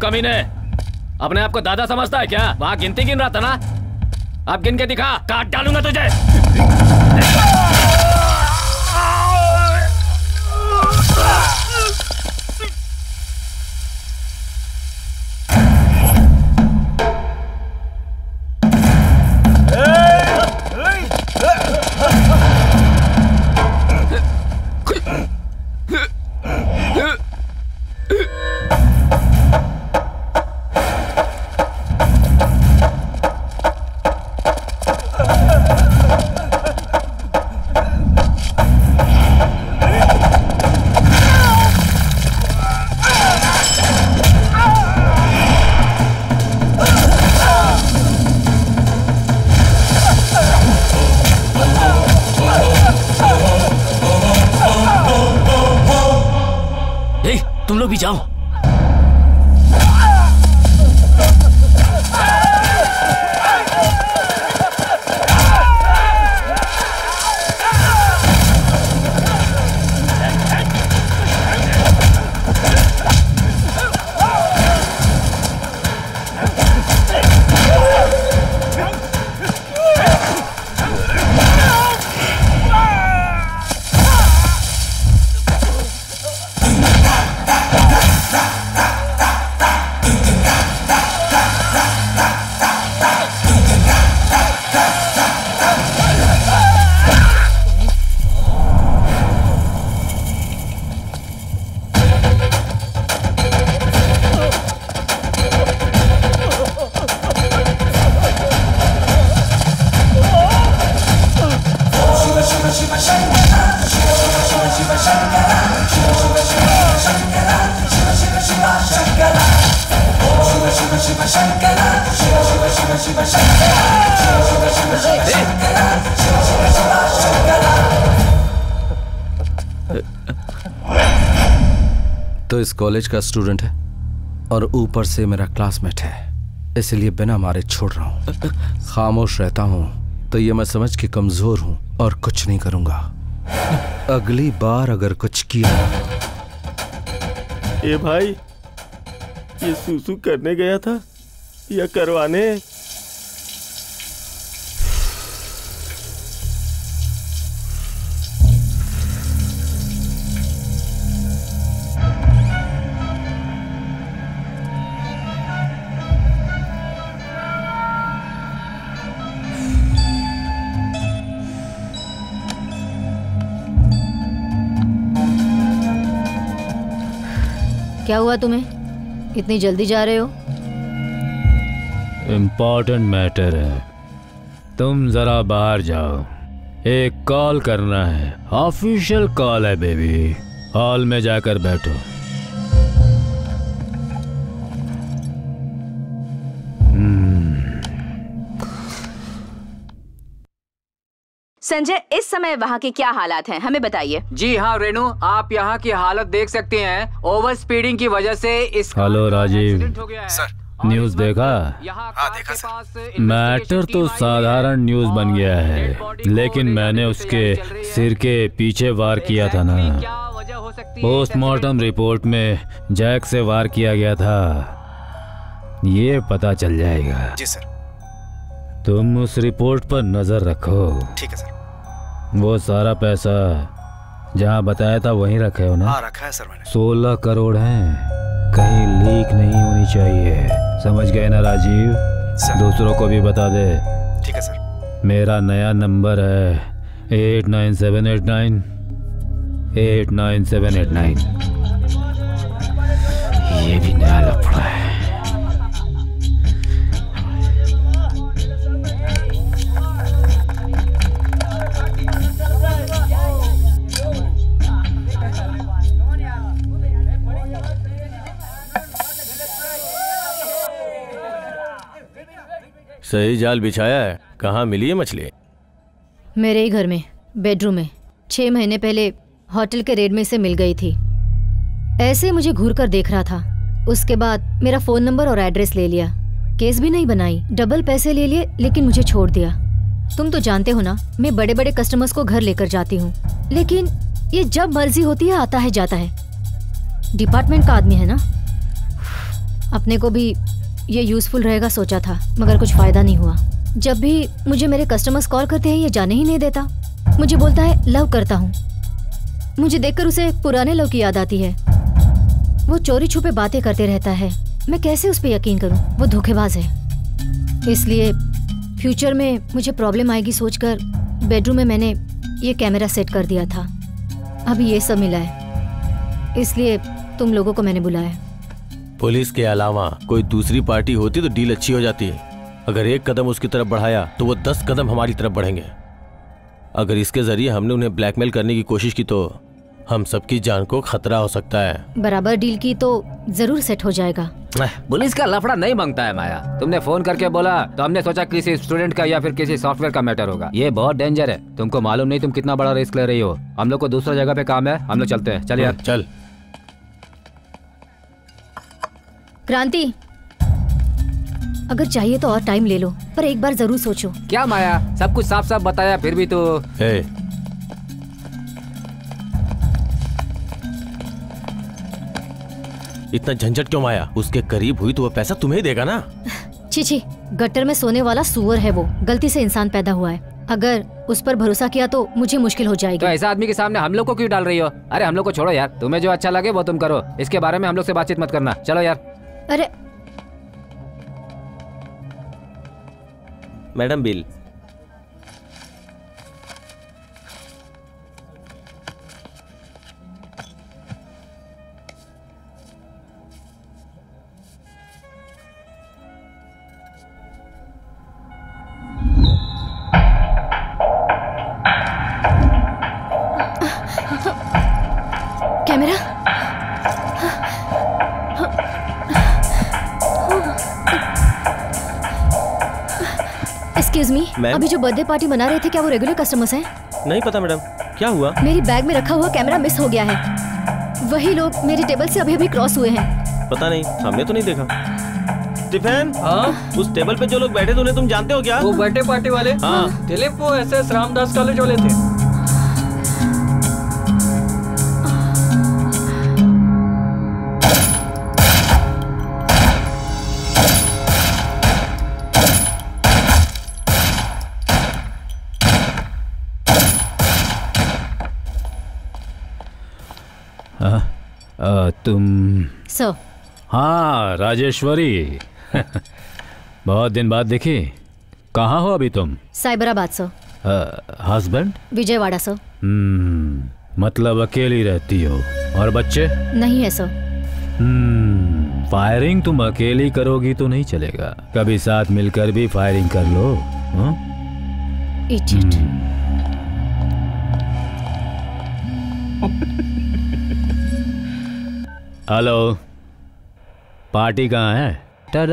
कमीने, अपने आप को दादा समझता है क्या? वहां गिनती गिन रहा था ना? अब गिन के दिखा, काट डालूंगा तुझे। तुम लोग भी जाओ। इस कॉलेज का स्टूडेंट है और ऊपर से मेरा क्लासमेट है, इसलिए बिना मारे छोड़ रहा हूँ। खामोश रहता हूँ तो ये मैं समझ के कमजोर हूँ और कुछ नहीं करूँगा। अगली बार अगर कुछ किया। ए भाई, ये सूसू करने गया था या करवाने? क्या हुआ तुम्हें? इतनी जल्दी जा रहे हो? इम्पोर्टेंट मैटर है, तुम जरा बाहर जाओ, एक कॉल करना है, ऑफिशियल कॉल है बेबी। हॉल में जाकर बैठो। संजय, इस समय वहाँ के क्या हालात हैं, हमें बताइए। जी हाँ रेनू, आप यहाँ की हालत देख सकते हैं। ओवर स्पीडिंग की वजह से इस हेलो राजीव, सर न्यूज़ देखा? हाँ देखा सर। मैटर तो साधारण न्यूज़ बन गया है, लेकिन मैंने उसके सिर के पीछे वार किया था ना। पोस्टमार्टम रिपोर्ट में जैक से वार किया गया था, ये पता चल जाएगा। जी सर। तुम उस रिपोर्ट पर नजर रखो। ठीक है सर। वो सारा पैसा जहाँ बताया था वहीं रखे हो ना? हाँ रखा है सर मैंने। 16 करोड़ हैं, कहीं लीक नहीं होनी चाहिए, समझ गए ना राजीव? दूसरों को भी बता दे। ठीक है सर। मेरा नया नंबर है 89789 89789। ये भी नया लफड़ा है। सही जाल बिछाया है। कहाँ मिली है मछली? मेरे ही घर में, बेडरूम में। 6 महीने पहले होटल के रेड में से मिल गई थी। ऐसे मुझे घूर कर देख रहा था। उसके बाद मेरा फोन नंबर और एड्रेस ले लिया। केस भी नहीं बनाई, डबल पैसे ले लिए, लेकिन मुझे छोड़ दिया। तुम तो जानते हो ना, मैं बड़े बड़े कस्टमर्स को घर लेकर जाती हूँ, लेकिन ये जब मर्जी होती है आता है जाता है। डिपार्टमेंट का आदमी है ना। अपने को भी ये यूजफुल रहेगा सोचा था, मगर कुछ फायदा नहीं हुआ। जब भी मुझे मेरे कस्टमर्स कॉल करते हैं ये जाने ही नहीं देता। मुझे बोलता है लव करता हूँ। मुझे देखकर उसे पुराने लव की याद आती है। वो चोरी छुपे बातें करते रहता है, मैं कैसे उस पर यकीन करूँ? वो धोखेबाज है। इसलिए फ्यूचर में मुझे प्रॉब्लम आएगी सोचकर बेडरूम में मैंने ये कैमरा सेट कर दिया था। अभी ये सब मिला है, इसलिए तुम लोगों को मैंने बुलाया। पुलिस के अलावा कोई दूसरी पार्टी होती तो डील अच्छी हो जाती है। अगर एक कदम उसकी तरफ बढ़ाया तो वो 10 कदम हमारी तरफ बढ़ेंगे। अगर इसके जरिए हमने उन्हें ब्लैकमेल करने की कोशिश की तो हम सबकी जान को खतरा हो सकता है। बराबर डील की तो जरूर सेट हो जाएगा। पुलिस का लफड़ा नहीं मांगता है माया। तुमने फोन करके बोला तो हमने सोचा किसी स्टूडेंट का या फिर किसी सॉफ्टवेयर का मैटर होगा। ये बहुत डेंजर है, तुमको मालूम नहीं तुम कितना बड़ा रिस्क ले रही हो। हम लोग को दूसरा जगह पे काम है, हम लोग चलते हैं। चल यार चल। क्रांति, अगर चाहिए तो और टाइम ले लो, पर एक बार जरूर सोचो। क्या माया, सब कुछ साफ साफ बताया फिर भी तो। इतना झंझट क्यों माया? उसके करीब हुई तो वो पैसा तुम्हें ही देगा ना। छी, गटर में सोने वाला सुअर है वो। गलती से इंसान पैदा हुआ है। अगर उस पर भरोसा किया तो मुझे मुश्किल हो जाएगी। तो ऐसा आदमी के सामने हम लोग को क्यों डाल रही हो? अरे हम लोग को छोड़ो यार, तुम्हें जो अच्छा लगे वो तुम करो। इसके बारे में हम लोग से बातचीत मत करना। चलो यार। अरे madam bill. Camera. Excuse me, अभी जो बर्थडे पार्टी मना रहे थे क्या वो रेगुलर कस्टमर्स हैं? नहीं पता मैडम, क्या हुआ? मेरी बैग में रखा हुआ कैमरा मिस हो गया है। वही लोग मेरी टेबल से अभी अभी क्रॉस हुए हैं। पता नहीं, हमने तो नहीं देखा। स्टीफन, उस टेबल पे जो लोग बैठे थे उन्हें तुम जानते हो क्या? वो बर्थडे पार्टी वाले? हाँ। दिलीप, वो SS रामदास कॉलेज वाले थे। तुम सर? हाँ, राजेश्वरी। बहुत दिन बाद दिखी। कहाँ हो अभी तुम? Cyberabad sir. Husband? Vijayawada sir. मतलब अकेली रहती हो? और बच्चे? नहीं है सर। फायरिंग तुम अकेली करोगी तो नहीं चलेगा, कभी साथ मिलकर भी फायरिंग कर लो। इडियट। हेलो, पार्टी कहाँ है? हेलो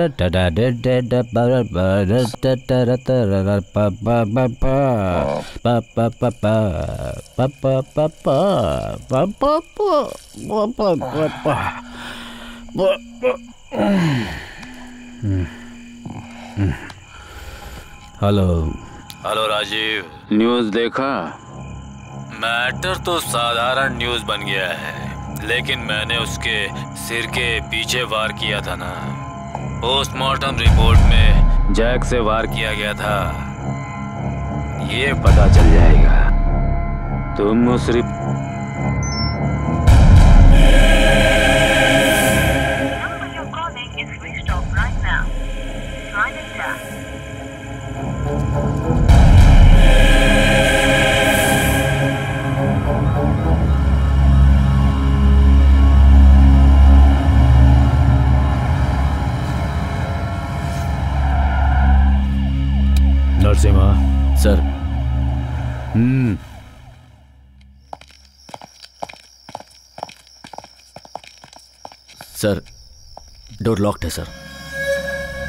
राजीव, न्यूज़ देखा? मैटर तो साधारण न्यूज़ बन गया है, लेकिन मैंने उसके सिर के पीछे वार किया था ना। पोस्टमार्टम रिपोर्ट में जैक से वार किया गया था, ये पता चल जाएगा। तुम उस Narasimha sir. Sir, door locked है सर।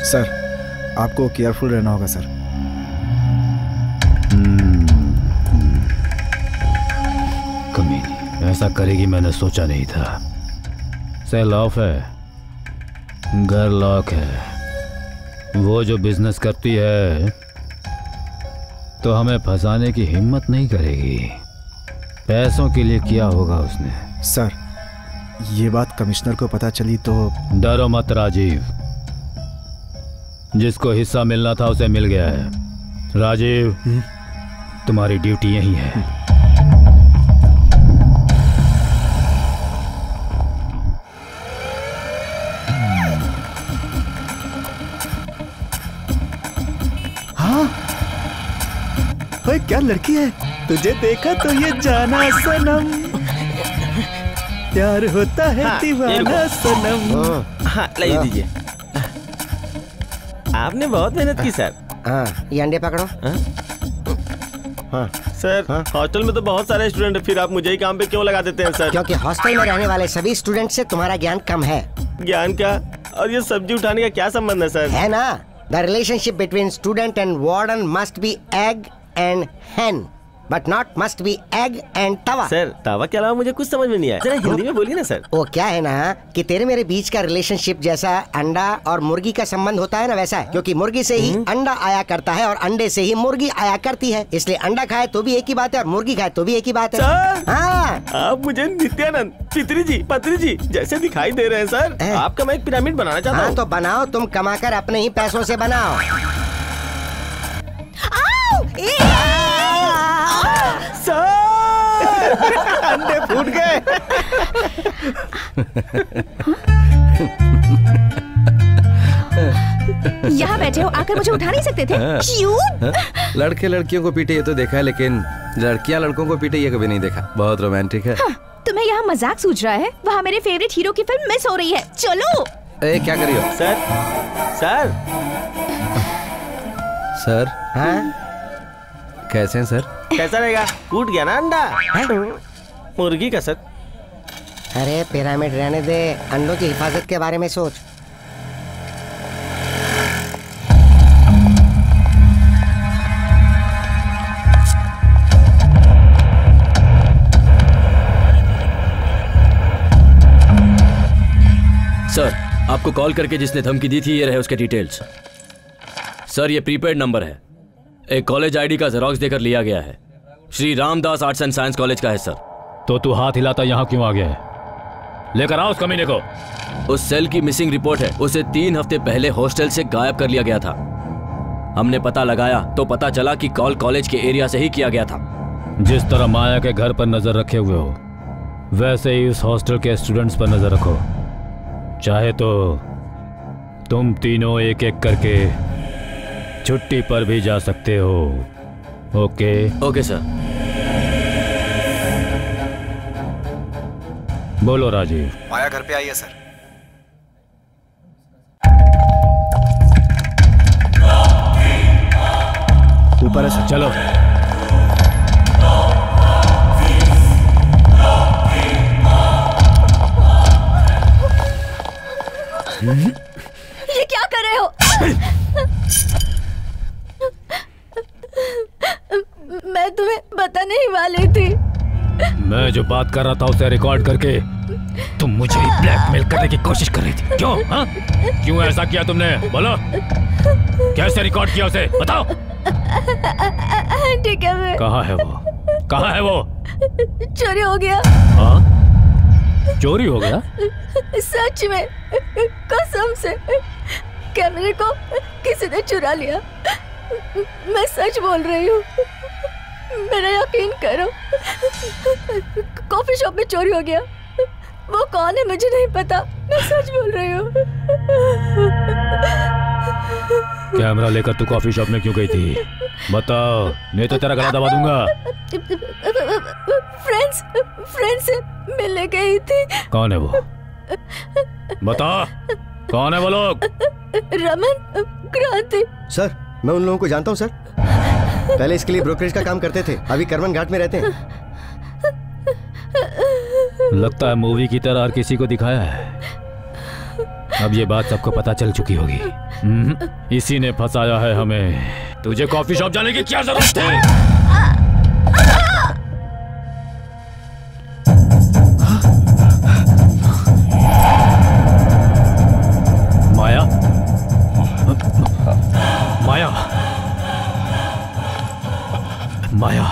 सर, आपको केयरफुल रहना होगा सर। कमीनी ऐसा करेगी मैंने सोचा नहीं था। सेल ऑफ है, घर लॉक है। वो जो बिजनेस करती है तो हमें फंसाने की हिम्मत नहीं करेगी। पैसों के लिए किया होगा उसने। सर, ये बात कमिश्नर को पता चली तो? डरो मत राजीव, जिसको हिस्सा मिलना था उसे मिल गया है। राजीव, तुम्हारी ड्यूटी यही है। ओए, क्या लड़की है? तुझे देखा तो ये जाना सनम, प्यार होता है दीवाना सनम। हाँ, लाइए दीजिए। आपने बहुत मेहनत की सर। हाँ, ये अंडे पकड़ो। हाँ सर, हॉस्टल में तो बहुत सारे स्टूडेंट हैं, फिर आप मुझे ही काम पे क्यों लगा देते हैं सर? क्योंकि हॉस्टल में रहने वाले सभी स्टूडेंट से तुम्हारा ज्ञान कम है। ज्ञान का? और ये सब्जी उठाने का क्या संबंध है सर? है ना, the relationship between student and warden must be egg and hen, but not must be egg and तवा। सर, तवा के अलावा मुझे कुछ समझ में नहीं आया, जरा हिंदी में बोलिए ना सर। वो क्या है ना कि तेरे मेरे बीच का रिलेशनशिप जैसा अंडा और मुर्गी का संबंध होता है ना, वैसा है। क्योंकि मुर्गी से ही अंडा आया करता है और अंडे से ही मुर्गी आया करती है, इसलिए अंडा खाए तो भी एक ही बात है और मुर्गी खाए तो भी एक ही बात है। हाँ, आप मुझे नित्यानंद, पितरी जी, पत्री जी जैसे दिखाई दे रहे हैं सर। आपका मैं एक पिरामिड बनाना चाहता हूँ। हाँ तो बनाओ, तुम कमाकर अपने ही पैसों से बनाओ। अंडे फूट गए। यहाँ बैठे हो, आकर मुझे उठा नहीं सकते थे? क्यों? लड़के लड़कियों को पीटे ये तो देखा है, लेकिन लड़कियां लड़कों को पीटे ये कभी नहीं देखा। बहुत रोमांटिक है। हाँ, तुम्हें यहाँ मजाक सूझ रहा है? वहाँ मेरे फेवरेट हीरो की फिल्म मिस हो रही है, चलो। क्या करियो? Sir, sir, sir. हाँ, कैसे हैं सर? कैसा रहेगा? टूट गया ना अंडा? मुर्गी का सर। अरे पिरामिड रहने दे, अंडों की हिफाजत के बारे में सोच। आपको कॉल करके जिसने धमकी दी थी, ये रहे उसके डिटेल्स। सर, ये प्रीपेड नंबर है, एक कॉलेज आईडी का जेरॉक्स देकर लिया गया है। Shri Ramdas arts and science college का है सर। तो तू हाथ हिलाता यहाँ क्यों आ गया है? लेकर आओ उस कमीने को। उस सेल की मिसिंग रिपोर्ट है, उसे 3 हफ्ते पहले हॉस्टल से गायब कर लिया गया था। हमने पता लगाया तो पता चला कि कॉल कॉलेज के एरिया से ही किया गया था। जिस तरह माया के घर पर नजर रखे हुए हो, वैसे ही उस हॉस्टल के स्टूडेंट्स पर नजर रखो। चाहे तो तुम तीनों एक एक करके छुट्टी पर भी जा सकते हो। ओके? Okay sir. बोलो राजीव। माया घर पे आई है सर। ऊपर है सर। चलो। ये क्या कर रहे हो? मैं तुम्हें बताने ही वाली थी। मैं जो बात कर रहा था उसे रिकॉर्ड करके तुम मुझे ब्लैकमेल करने की कोशिश कर रही थी। क्यों? हाँ? क्यों ऐसा किया तुमने? बोलो। कैसे रिकॉर्ड किया उसे बताओ। ठीक है। मैं कहाँ है वो? कहाँ है वो? चोरी हो गया। हाँ? चोरी हो गया? सच में, कसम से कैमरे को किसी ने चुरा लिया। मैं सच बोल रही हूँ, मेरा यकीन करो। कॉफी शॉप में चोरी हो गया। वो कौन है मुझे नहीं पता, मैं सच बोल रही हूँ। कैमरा लेकर तू कॉफी शॉप में क्यों गई थी? बताओ, नहीं तो तेरा गला दबा दूंगा। फ्रेंड्स से मिलने गई थी। कौन है वो? बता, कौन है वो लोग? रमन, क्रांति। सर, मैं उन लोगों को जानता हूँ सर। पहले इसके लिए ब्रोकरेज का काम करते थे, अभी करमन घाट में रहते हैं। लगता है मूवी की तरह हर किसी को दिखाया है। अब ये बात सबको पता चल चुकी होगी। इसी ने फंसाया है हमें। तुझे कॉफी शॉप जाने की क्या जरूरत है? माया, माया, माया।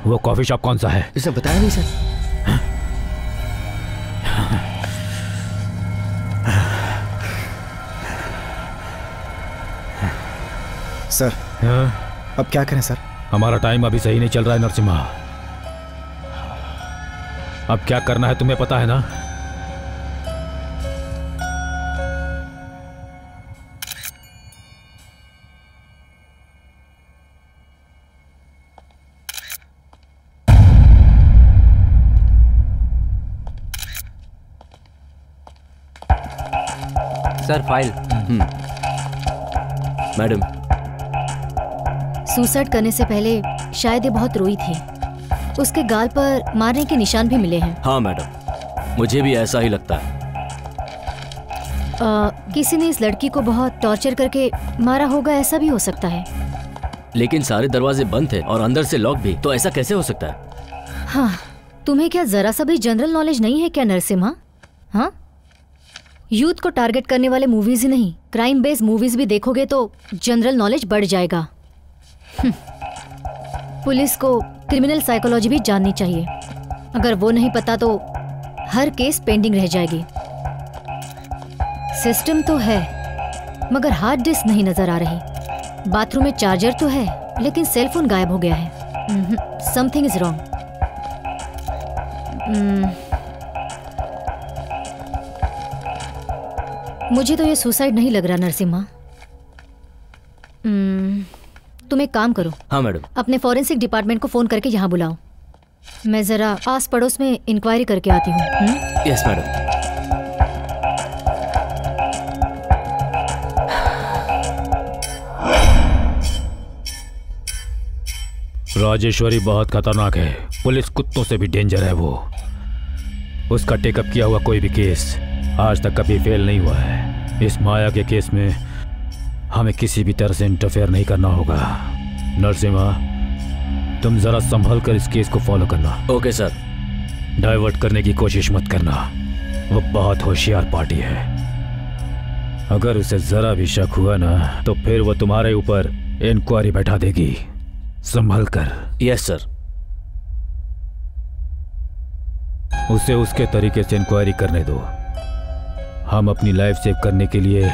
वो कॉफी शॉप कौन सा है? इसने बताया नहीं सर। सर, अब क्या करें सर? हमारा टाइम अभी सही नहीं चल रहा है नरसिम्हा। अब क्या करना है तुम्हें पता है ना? Sir, file. मैडम, सुसाइड करने से पहले शायद ये बहुत रोई थी। उसके गाल पर मारने के निशान भी मिले हैं। हाँ मैडम, मुझे भी ऐसा ही लगता है। किसी ने इस लड़की को बहुत टॉर्चर करके मारा होगा, ऐसा भी हो सकता है। लेकिन सारे दरवाजे बंद थे और अंदर से लॉक भी, तो ऐसा कैसे हो सकता है? हाँ, तुम्हें क्या जरा सा भी जनरल नॉलेज नहीं है क्या नरसिम्हा? हाँ, यूथ को टारगेट करने वाले मूवीज ही नहीं, क्राइम बेस्ड मूवीज भी देखोगे तो जनरल नॉलेज बढ़ जाएगा। पुलिस को क्रिमिनल साइकोलॉजी भी जाननी चाहिए। अगर वो नहीं पता तो हर केस पेंडिंग रह जाएगी। सिस्टम तो है मगर हार्ड डिस्क नहीं नजर आ रही। बाथरूम में चार्जर तो है लेकिन सेलफोन गायब हो गया है। Something is wrong. मुझे तो ये सुसाइड नहीं लग रहा नरसिम्हा। तुम एक काम करो। हाँ मैडम। अपने फॉरेंसिक डिपार्टमेंट को फोन करके यहाँ बुलाओ। मैं जरा आस पड़ोस में इंक्वायरी करके आती हूँ। Yes madam. राजेश्वरी बहुत खतरनाक है। पुलिस कुत्तों से भी डेंजर है वो। उसका टेकअप किया हुआ कोई भी केस आज तक कभी फेल नहीं हुआ है। इस माया के केस में हमें किसी भी तरह से इंटरफेयर नहीं करना होगा। नरसिम्हा, तुम जरा संभल कर इस केस को फॉलो करना। Okay sir. डाइवर्ट करने की कोशिश मत करना। वो बहुत होशियार पार्टी है। अगर उसे जरा भी शक हुआ ना तो फिर वो तुम्हारे ऊपर इंक्वायरी बैठा देगी। संभल कर। Yes sir. उसे उसके तरीके से इंक्वायरी करने दो। हम अपनी लाइफ सेव करने के लिए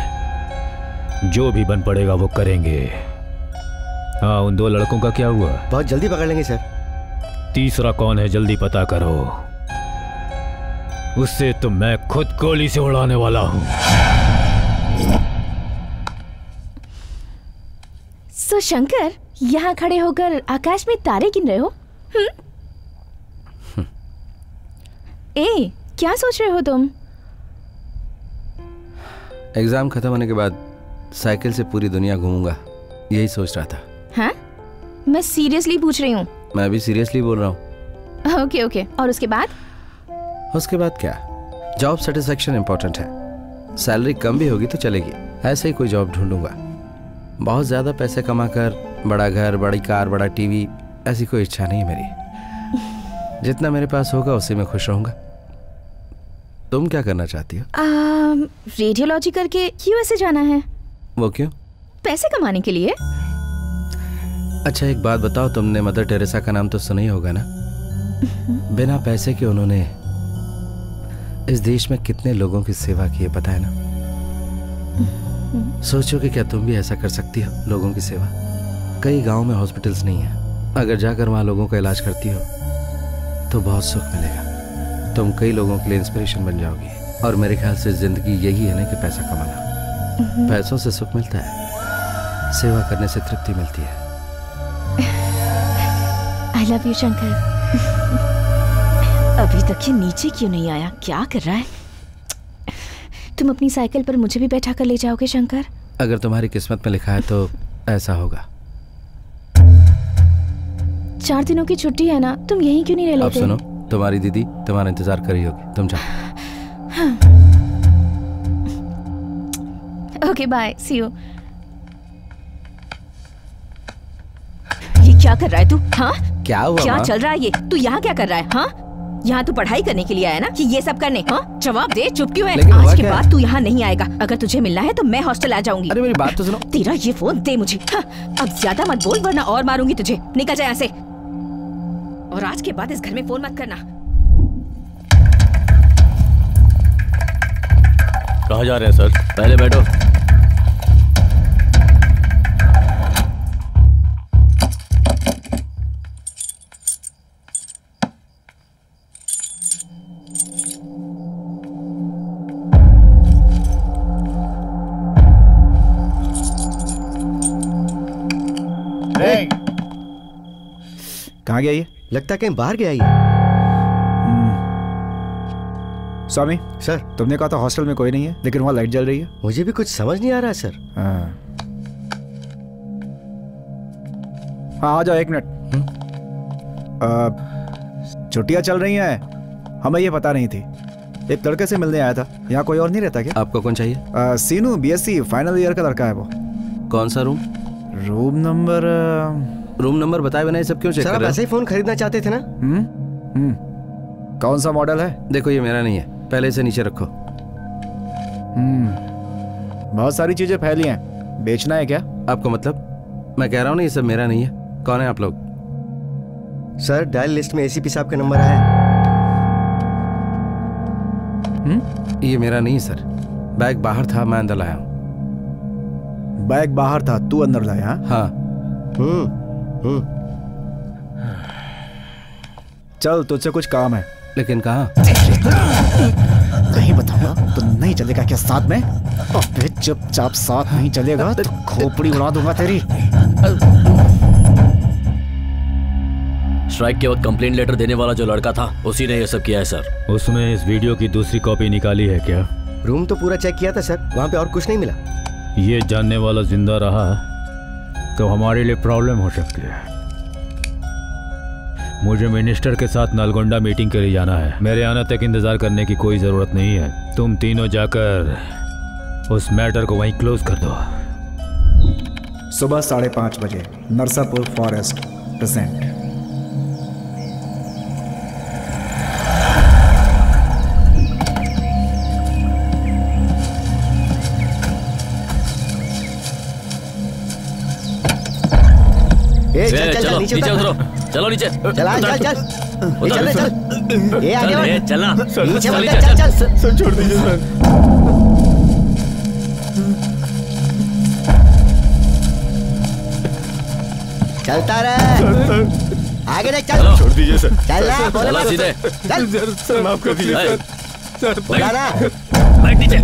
जो भी बन पड़ेगा वो करेंगे। हाँ, उन 2 लड़कों का क्या हुआ? बहुत जल्दी पकड़ लेंगे सर। तीसरा कौन है जल्दी पता करो। उससे तो मैं खुद गोली से उड़ाने वाला हूं। सो शंकर, यहाँ खड़े होकर आकाश में तारे गिन रहे हो? ए, क्या सोच रहे हो तुम? एग्जाम खत्म होने के बाद साइकिल से पूरी दुनिया घूमूंगा, यही सोच रहा था। हाँ? मैं सीरियसली पूछ रही हूँ। मैं भी सीरियसली बोल रहा हूँ। ओके ओके, और उसके बाद? उसके बाद क्या, जॉब सेटिस्फेक्शन इंपॉर्टेंट है। सैलरी कम भी होगी तो चलेगी, ऐसे ही कोई जॉब ढूंढूंगा। बहुत ज़्यादा पैसे कमाकर बड़ा घर, बड़ी कार, बड़ा टीवी, ऐसी कोई इच्छा नहीं है मेरी। जितना मेरे पास होगा उसी में खुश रहूंगा। तुम क्या करना चाहती हो? रेडियोलॉजी करके यूएसए जाना है। वो क्यों? पैसे कमाने के लिए। अच्छा एक बात बताओ, तुमने मदर टेरेसा का नाम तो सुना ही होगा ना? बिना पैसे के उन्होंने इस देश में कितने लोगों की सेवा की है, पता है ना? सोचो कि क्या तुम भी ऐसा कर सकती हो, लोगों की सेवा। कई गांव में हॉस्पिटल्स नहीं है, अगर जाकर वहां लोगों का इलाज करती हो तो बहुत सुख मिलेगा। तुम कई लोगों के लिए इंस्पिरेशन बन जाओगी। और मेरे ख्याल से जिंदगी यही है ना कि पैसा कमाना। पैसों से सुख मिलता है, सेवा करने से तृप्ति मिलती है। I love you Shankar. अभी तक ये नीचे क्यों नहीं आया? क्या कर रहा है? तुम अपनी साइकिल पर मुझे भी बैठा कर ले जाओगे शंकर? अगर तुम्हारी किस्मत में लिखा है तो ऐसा होगा। 4 दिनों की छुट्टी है ना, तुम यहीं क्यों नहीं रह लेते? अब सुनो, तुम्हारी दीदी तुम्हारा इंतजार कर रही होगी, तुम जाओ। Okay bye, see you. ये क्या कर रहा है तू? हाँ, क्या हुआ? क्या चल रहा है ये? तू यहाँ क्या कर रहा है? हाँ, यहाँ तू पढ़ाई करने के लिए आया ना कि ये सब करने? हाँ, जवाब दे, चुप क्यों है? आज के बाद तू यहाँ नहीं आएगा। अगर तुझे मिलना है तो मैं हॉस्टल आ जाऊंगी। अरे मेरी बात तो सुनो। तेरा ये फोन दे मुझे। हाँ, अब ज्यादा मत बोल वरना और मारूंगी तुझे। निकल जा यहाँ से। और आज के बाद इस घर में फोन मत करना। कहाँ जा रहे हैं सर? पहले बैठो। कहाँ गया ये? लगता है कहीं बाहर गया ये। स्वामी सर, तुमने कहा था हॉस्टल में कोई नहीं है, लेकिन वहाँ लाइट जल रही है। मुझे भी कुछ समझ नहीं आ रहा सर। हाँ आ जाओ, 1 मिनट। छुट्टियाँ चल रही हैं, हमें ये पता नहीं थी। एक लड़के से मिलने आया था। यहाँ कोई और नहीं रहता क्या? आपको कौन चाहिए? सीनू, बीएससी फाइनल ईयर का लड़का है वो। कौन सा रूम? रूम नंबर बताए बिना ये सब क्यों चेक कर रहे हो? ऐसे ही फोन खरीदना चाहते थे ना? कौन सा मॉडल है? देखो ये मेरा नहीं है, पहले इसे नीचे रखो। बहुत सारी चीजें फैली हैं, बेचना है क्या? आपको मतलब? मैं कह रहा हूँ ना ये सब मेरा नहीं है। कौन है आप लोग? सर डायल लिस्ट में एसीपी साहब का नंबर आया है। ये मेरा नहीं सर, बैग बाहर था, मैं अंदर लाया हूँ। बैग बाहर था, तू अंदर लाया? हाँ। चल तुझसे कुछ काम है। लेकिन कहाँ? नहीं बताऊंगा तो नहीं चलेगा क्या साथ में? अबे चुपचाप साथ नहीं चलेगा तो खोपड़ी उड़ा दूंगा तेरी। स्ट्राइक के वक्त कंप्लेंट लेटर देने वाला जो लड़का था उसी ने ये सब किया है सर। उसने इस वीडियो की दूसरी कॉपी निकाली है क्या? रूम तो पूरा चेक किया था सर, वहाँ पे और कुछ नहीं मिला। ये जानने वाला जिंदा रहा तो हमारे लिए प्रॉब्लम हो सकती है। मुझे मिनिस्टर के साथ नलगोंडा मीटिंग के लिए जाना है। मेरे आने तक इंतजार करने की कोई जरूरत नहीं है। तुम तीनों जाकर उस मैटर को वहीं क्लोज कर दो। सुबह 5:30 बजे नरसापुर फॉरेस्ट प्रेजेंट। चल चल चल चलो नीचे उतरो, चलो नीचे, चल चल चल चल, ये आगे बढ़, चलना, नीचे बढ़, चल चल सर छोड़ दीजिए सर। चलता रहे, आगे देख, चल, छोड़ दीजिए सर। चल ना, चला सीधे, चल सर माफ कर दीजिए सर। बोला ना, बैठ नीचे,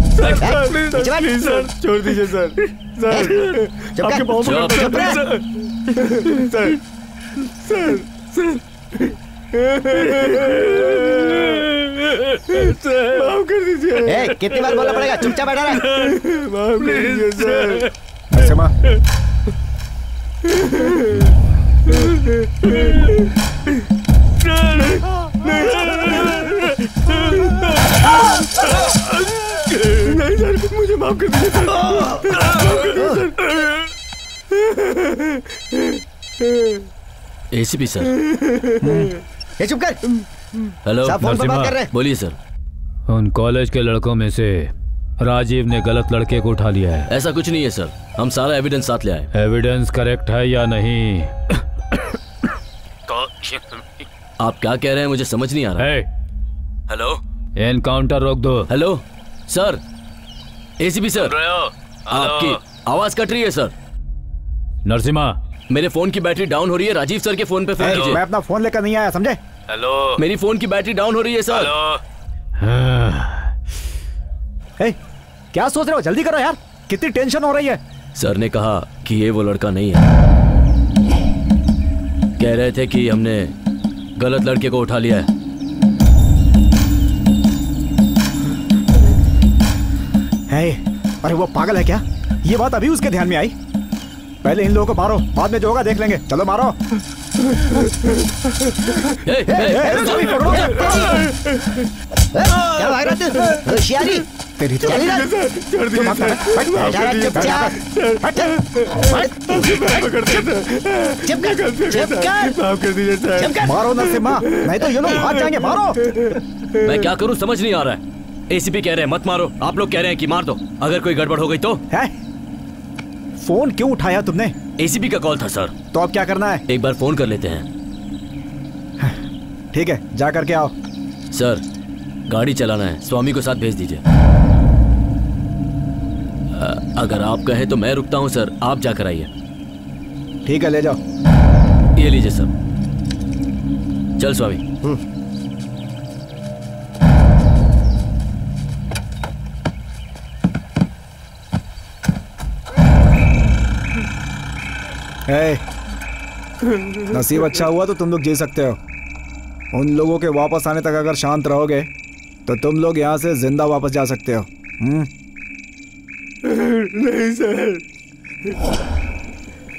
प्लीज सर, छोड़ दीजिए सर। सर आपके पाँव में चुप रह। सर सर सर माफ कर दीजिए। कितनी बार बोलना पड़ेगा, चुपचाप बैठा रहे। माफ कर दीजिए सर। नरसिम्हा नहीं सर, मुझे माफ कर दीजिए सर। ACP sir. ये चुप कर। हेलो सब फोन पर बात कर रहे हैं। बोलिए सर। उन कॉलेज के लड़कों में से राजीव ने गलत लड़के को उठा लिया है। ऐसा कुछ नहीं है सर, हम सारा एविडेंस साथ ले आए। एविडेंस करेक्ट है या नहीं? आप क्या कह रहे हैं मुझे समझ नहीं आ रहा। हेलो, एनकाउंटर रोक दो। हेलो सर, एसीपी सर, आपकी आवाज कट रही है सर। नरसिम्हा, मेरे फोन की बैटरी डाउन हो रही है, राजीव सर के फोन पे फोन कीजिए। मैं अपना फोन लेकर नहीं आया, समझे? हेलो, मेरी फोन की बैटरी डाउन हो रही है सर। क्या सोच रहे हो, जल्दी करो यार, कितनी टेंशन हो रही है। सर ने कहा कि ये वो लड़का नहीं है, कह रहे थे कि हमने गलत लड़के को उठा लिया है। अरे वो पागल है क्या? ये बात अभी उसके ध्यान में आई। पहले इन लोगों को मारो, बाद में जो होगा देख लेंगे। चलो मारो। क्या भाग रहा तू? होशियारी तेरी तो मारो नरसिम्हा, नहीं तो ये लोग भाग जाएंगे। मारो। मैं क्या करूं समझ नहीं आ रहा है। एसीपी कह रहे हैं मत मारो, आप लोग कह रहे हैं कि मार दो। अगर कोई गड़बड़ हो गई तो? है? फोन क्यों उठाया तुमने? एसीपी का कॉल था सर। तो अब क्या करना है? एक बार फोन कर लेते हैं। ठीक है, जा करके आओ। सर गाड़ी चलाना है, स्वामी को साथ भेज दीजिए। अगर आप कहें तो मैं रुकता हूं सर, आप जाकर आइए। ठीक है, ले जाओ। ये लीजिए सर। चल स्वामी। नसीब अच्छा हुआ तो तुम लोग जी सकते हो। उन लोगों के वापस आने तक अगर शांत रहोगे तो तुम लोग यहाँ से जिंदा वापस जा सकते हो। नहीं सर,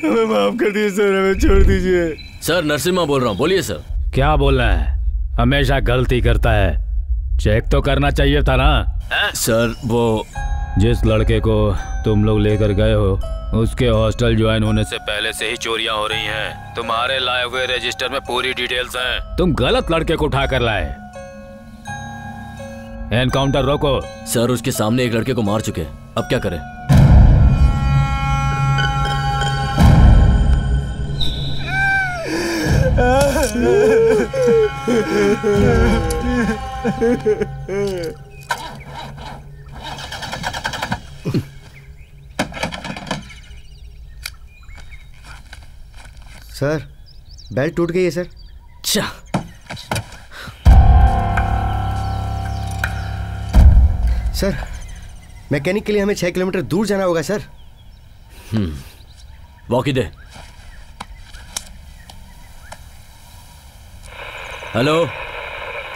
हमें माफ कर दीजिए सर, हमें छोड़ दीजिए। सर नरसिम्हा बोल रहा हूँ, बोलिए सर। क्या बोलना है? हमेशा गलती करता है, चेक तो करना चाहिए था ना। सर वो जिस लड़के को तुम लोग लेकर गए हो उसके हॉस्टल ज्वाइन होने से पहले से ही चोरियां हो रही हैं। तुम्हारे लाए हुए रजिस्टर में पूरी डिटेल्स हैं। तुम गलत लड़के को उठा कर लाए। एनकाउंटर रोको। सर उसके सामने एक लड़के को मार चुके, अब क्या करें? सर बेल्ट टूट गई है सर। सर मैकेनिक के लिए हमें 6 किलोमीटर दूर जाना होगा सर। वॉकी दे। Hello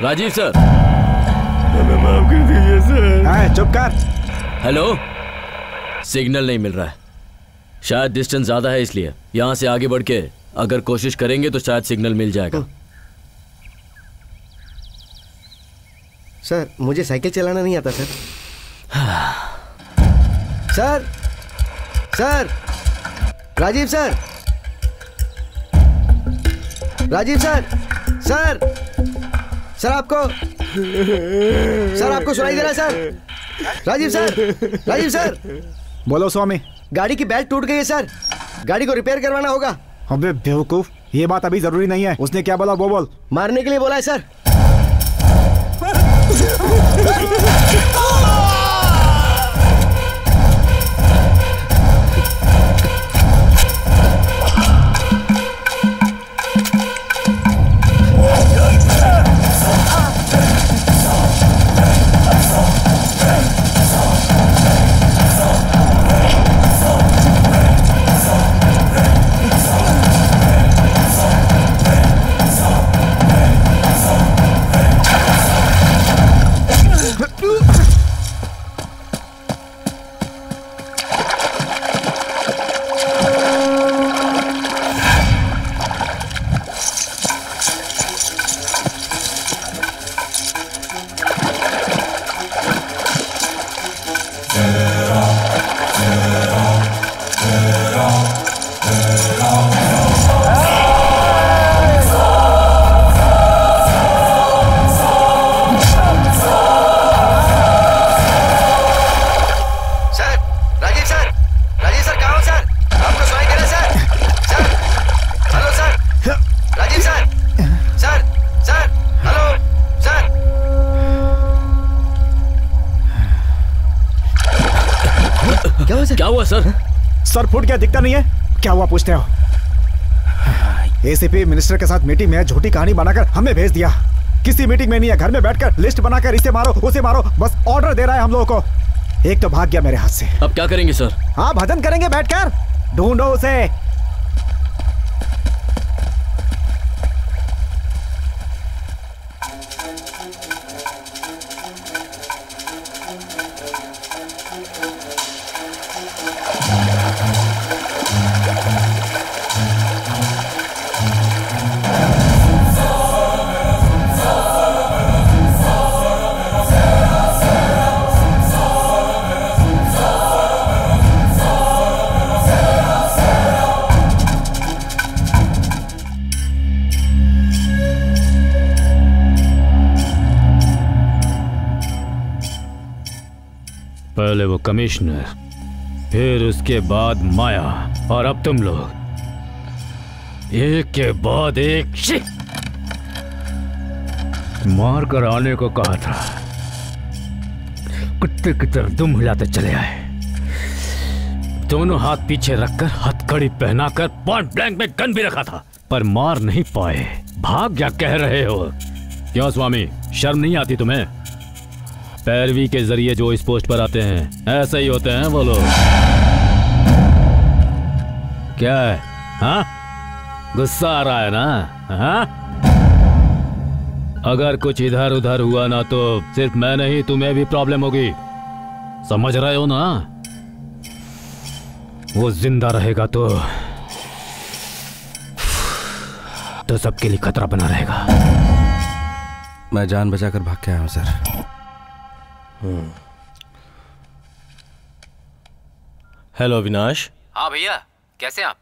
Rajeev sir. हमें माफ कर दीजिए सर। चुप कर। हेलो, सिग्नल नहीं मिल रहा है, शायद डिस्टेंस ज्यादा है इसलिए। यहां से आगे बढ़ के अगर कोशिश करेंगे तो शायद सिग्नल मिल जाएगा। सर मुझे साइकिल चलाना नहीं आता sir. Sir sir Rajeev sir, Rajeev sir, sir sir आपको सुनाई दे रहा है sir? Rajeev sir, Rajeev sir. बोलो स्वामी। गाड़ी की बेल्ट टूट गई है सर, गाड़ी को रिपेयर करवाना होगा। अबे बेवकूफ, ये बात अभी जरूरी नहीं है। उसने क्या बोला वो बोल। मारने के लिए बोला है सर। क्या हुआ सर? सर फूट गया, दिखता नहीं है। क्या हुआ पूछते हो? एसीपी मिनिस्टर के साथ मीटिंग में झूठी कहानी बनाकर हमें भेज दिया। किसी मीटिंग में नहीं है, घर में बैठकर लिस्ट बनाकर इसे मारो उसे मारो, बस ऑर्डर दे रहा है हम लोगों को। एक तो भाग गया मेरे हाथ से। अब क्या करेंगे सर? हाँ, भजन करेंगे बैठकर। ढूंढो उसे। पहले वो कमिश्नर, फिर उसके बाद माया, और अब तुम लोग एक के बाद एक मार कर आने को कहा था। कुत्ते की तरह दुम हिलाते चले आए। दोनों हाथ पीछे रखकर हथकड़ी पहनाकर पॉइंट ब्लैंक में गन भी रखा था, पर मार नहीं पाए। भाग क्या कह रहे हो? क्यों स्वामी, शर्म नहीं आती तुम्हें? पैरवी के जरिए जो इस पोस्ट पर आते हैं ऐसे ही होते हैं वो लोग। क्या है? हाँ, गुस्सा आ रहा है ना? हाँ, अगर कुछ इधर उधर हुआ ना तो सिर्फ मैं नहीं, तुम्हें भी प्रॉब्लम होगी। समझ रहे हो ना? वो जिंदा रहेगा तो सबके लिए खतरा बना रहेगा। मैं जान बचाकर भाग के आया हूं सर। हेलो अविनाश। हाँ भैया, कैसे आप?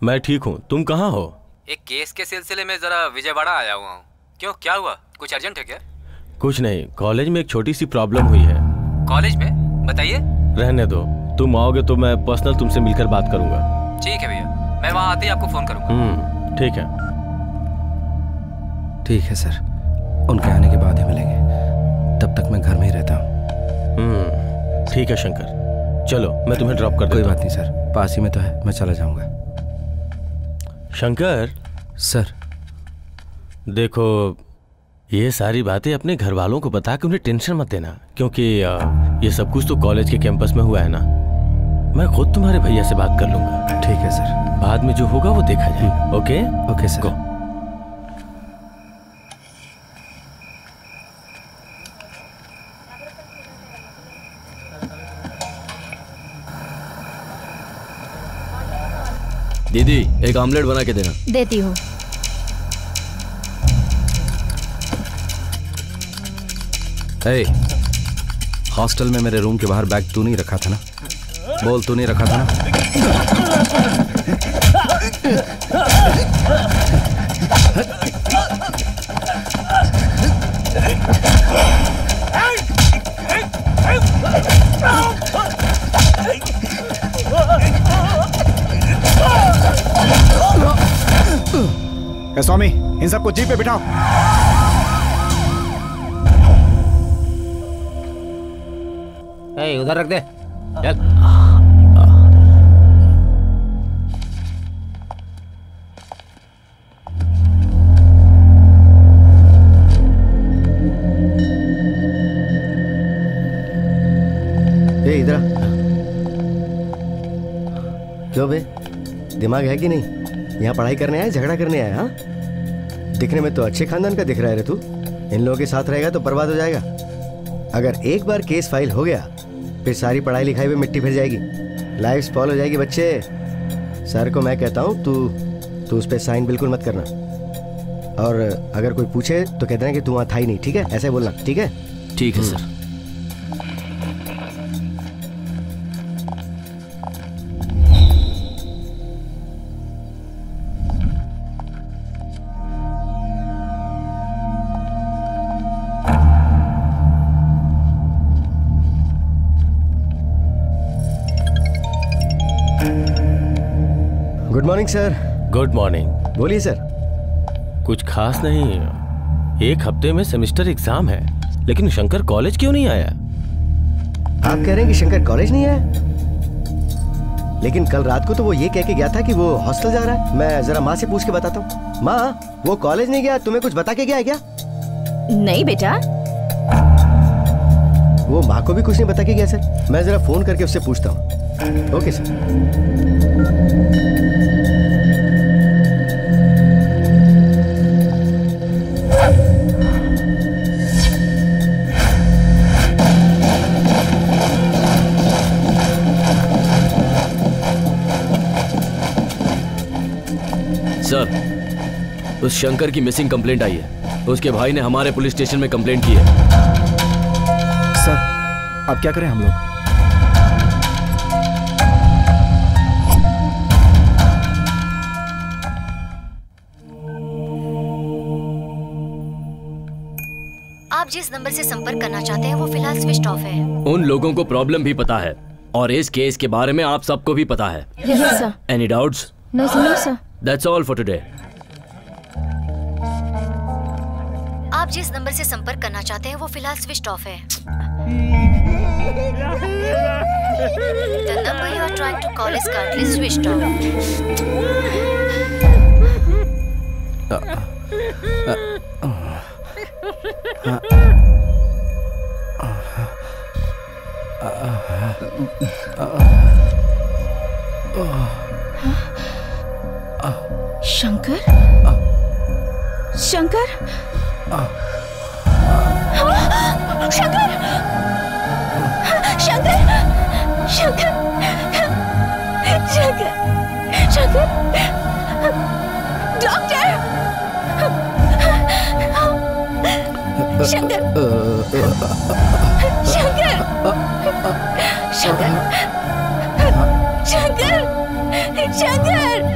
मैं ठीक हूँ, तुम कहाँ हो? एक केस के सिलसिले में जरा विजयवाड़ा आया हुआ हूँ। क्यों, क्या हुआ? कुछ अर्जेंट है क्या? कुछ नहीं, कॉलेज में एक छोटी सी प्रॉब्लम हुई है। कॉलेज में? बताइए। रहने दो, तुम आओगे तो मैं पर्सनल तुमसे मिलकर बात करूंगा। ठीक है भैया, मैं वहाँ आते ही आपको फोन करूंगा। ठीक है। ठीक है सर, उनके आने के बाद ही मिलेंगे। तब तक मैं घर में ही रहता हूँ। ठीक है शंकर, चलो मैं तुम्हें ड्रॉप कर देता हूं। कोई बात नहीं सर, पास ही में तो है, मैं चला जाऊंगा। शंकर सर, देखो ये सारी बातें अपने घर वालों को बता के उन्हें टेंशन मत देना, क्योंकि ये सब कुछ तो कॉलेज के कैंपस में हुआ है ना। मैं खुद तुम्हारे भैया से बात कर लूंगा। ठीक है सर, बाद में जो होगा वो देखा जाए। ओके? Okay sir. गो। दीदी, एक आमलेट बना के देना। देती हूँ। हॉस्टल में मेरे रूम के बाहर बैग तू नहीं रखा था ना? बोल, तू नहीं रखा था ना? स्वामी, इन सबको जीप पे बिठाओ। उधर रख दे। चल। इधर क्यों बे, दिमाग है कि नहीं? यहाँ पढ़ाई करने आया, झगड़ा करने आया? हाँ, दिखने में तो अच्छे खानदान का दिख रहा है रे तू। इन लोगों के साथ रहेगा तो बर्बाद हो जाएगा। अगर एक बार केस फाइल हो गया फिर सारी पढ़ाई लिखाई में मिट्टी फिर जाएगी, लाइफ स्पॉइल हो जाएगी। बच्चे, सर को मैं कहता हूँ तू उस पर साइन बिल्कुल मत करना, और अगर कोई पूछे तो कहते हैं कि तू वहाँ था ही नहीं। ठीक है, ऐसे बोलना। ठीक है? ठीक है sir. Good morning sir. Good morning. बोलिए सर। कुछ खास नहीं, एक हफ्ते में सेमेस्टर एग्जाम है, लेकिन शंकर कॉलेज क्यों नहीं आया? आप कह रहे हैं कि शंकर कॉलेज नहीं आया? लेकिन कल रात को तो वो ये कह के गया था कि वो हॉस्टल जा रहा है। मैं जरा माँ से पूछ के बताता हूँ। माँ, वो कॉलेज नहीं गया, तुम्हें कुछ बता के गया है क्या? नहीं बेटा। वो माँ को भी कुछ नहीं बता के गया सर। मैं जरा फोन करके उससे पूछता हूँ। Okay sir. सर, उस शंकर की मिसिंग कंप्लेंट आई है। उसके भाई ने हमारे पुलिस स्टेशन में कंप्लेंट की है। सर, अब क्या करें हम लोग? आप जिस नंबर से संपर्क करना चाहते हैं वो फिलहाल स्विच ऑफ है। उन लोगों को प्रॉब्लम भी पता है और इस केस के बारे में आप सबको भी पता है। Yes, sir. Any doubts? No, sir. That's all for today. आप जिस नंबर से संपर्क करना चाहते हैं वो फिलहाल स्विच ऑफ है। The number you are trying to call is currently switched off. Shankar? Shankar? Shankar! Shankar! Shankar! Shankar! Shankar! Doctor! Shankar! Shankar! Shankar! Shankar! Shankar!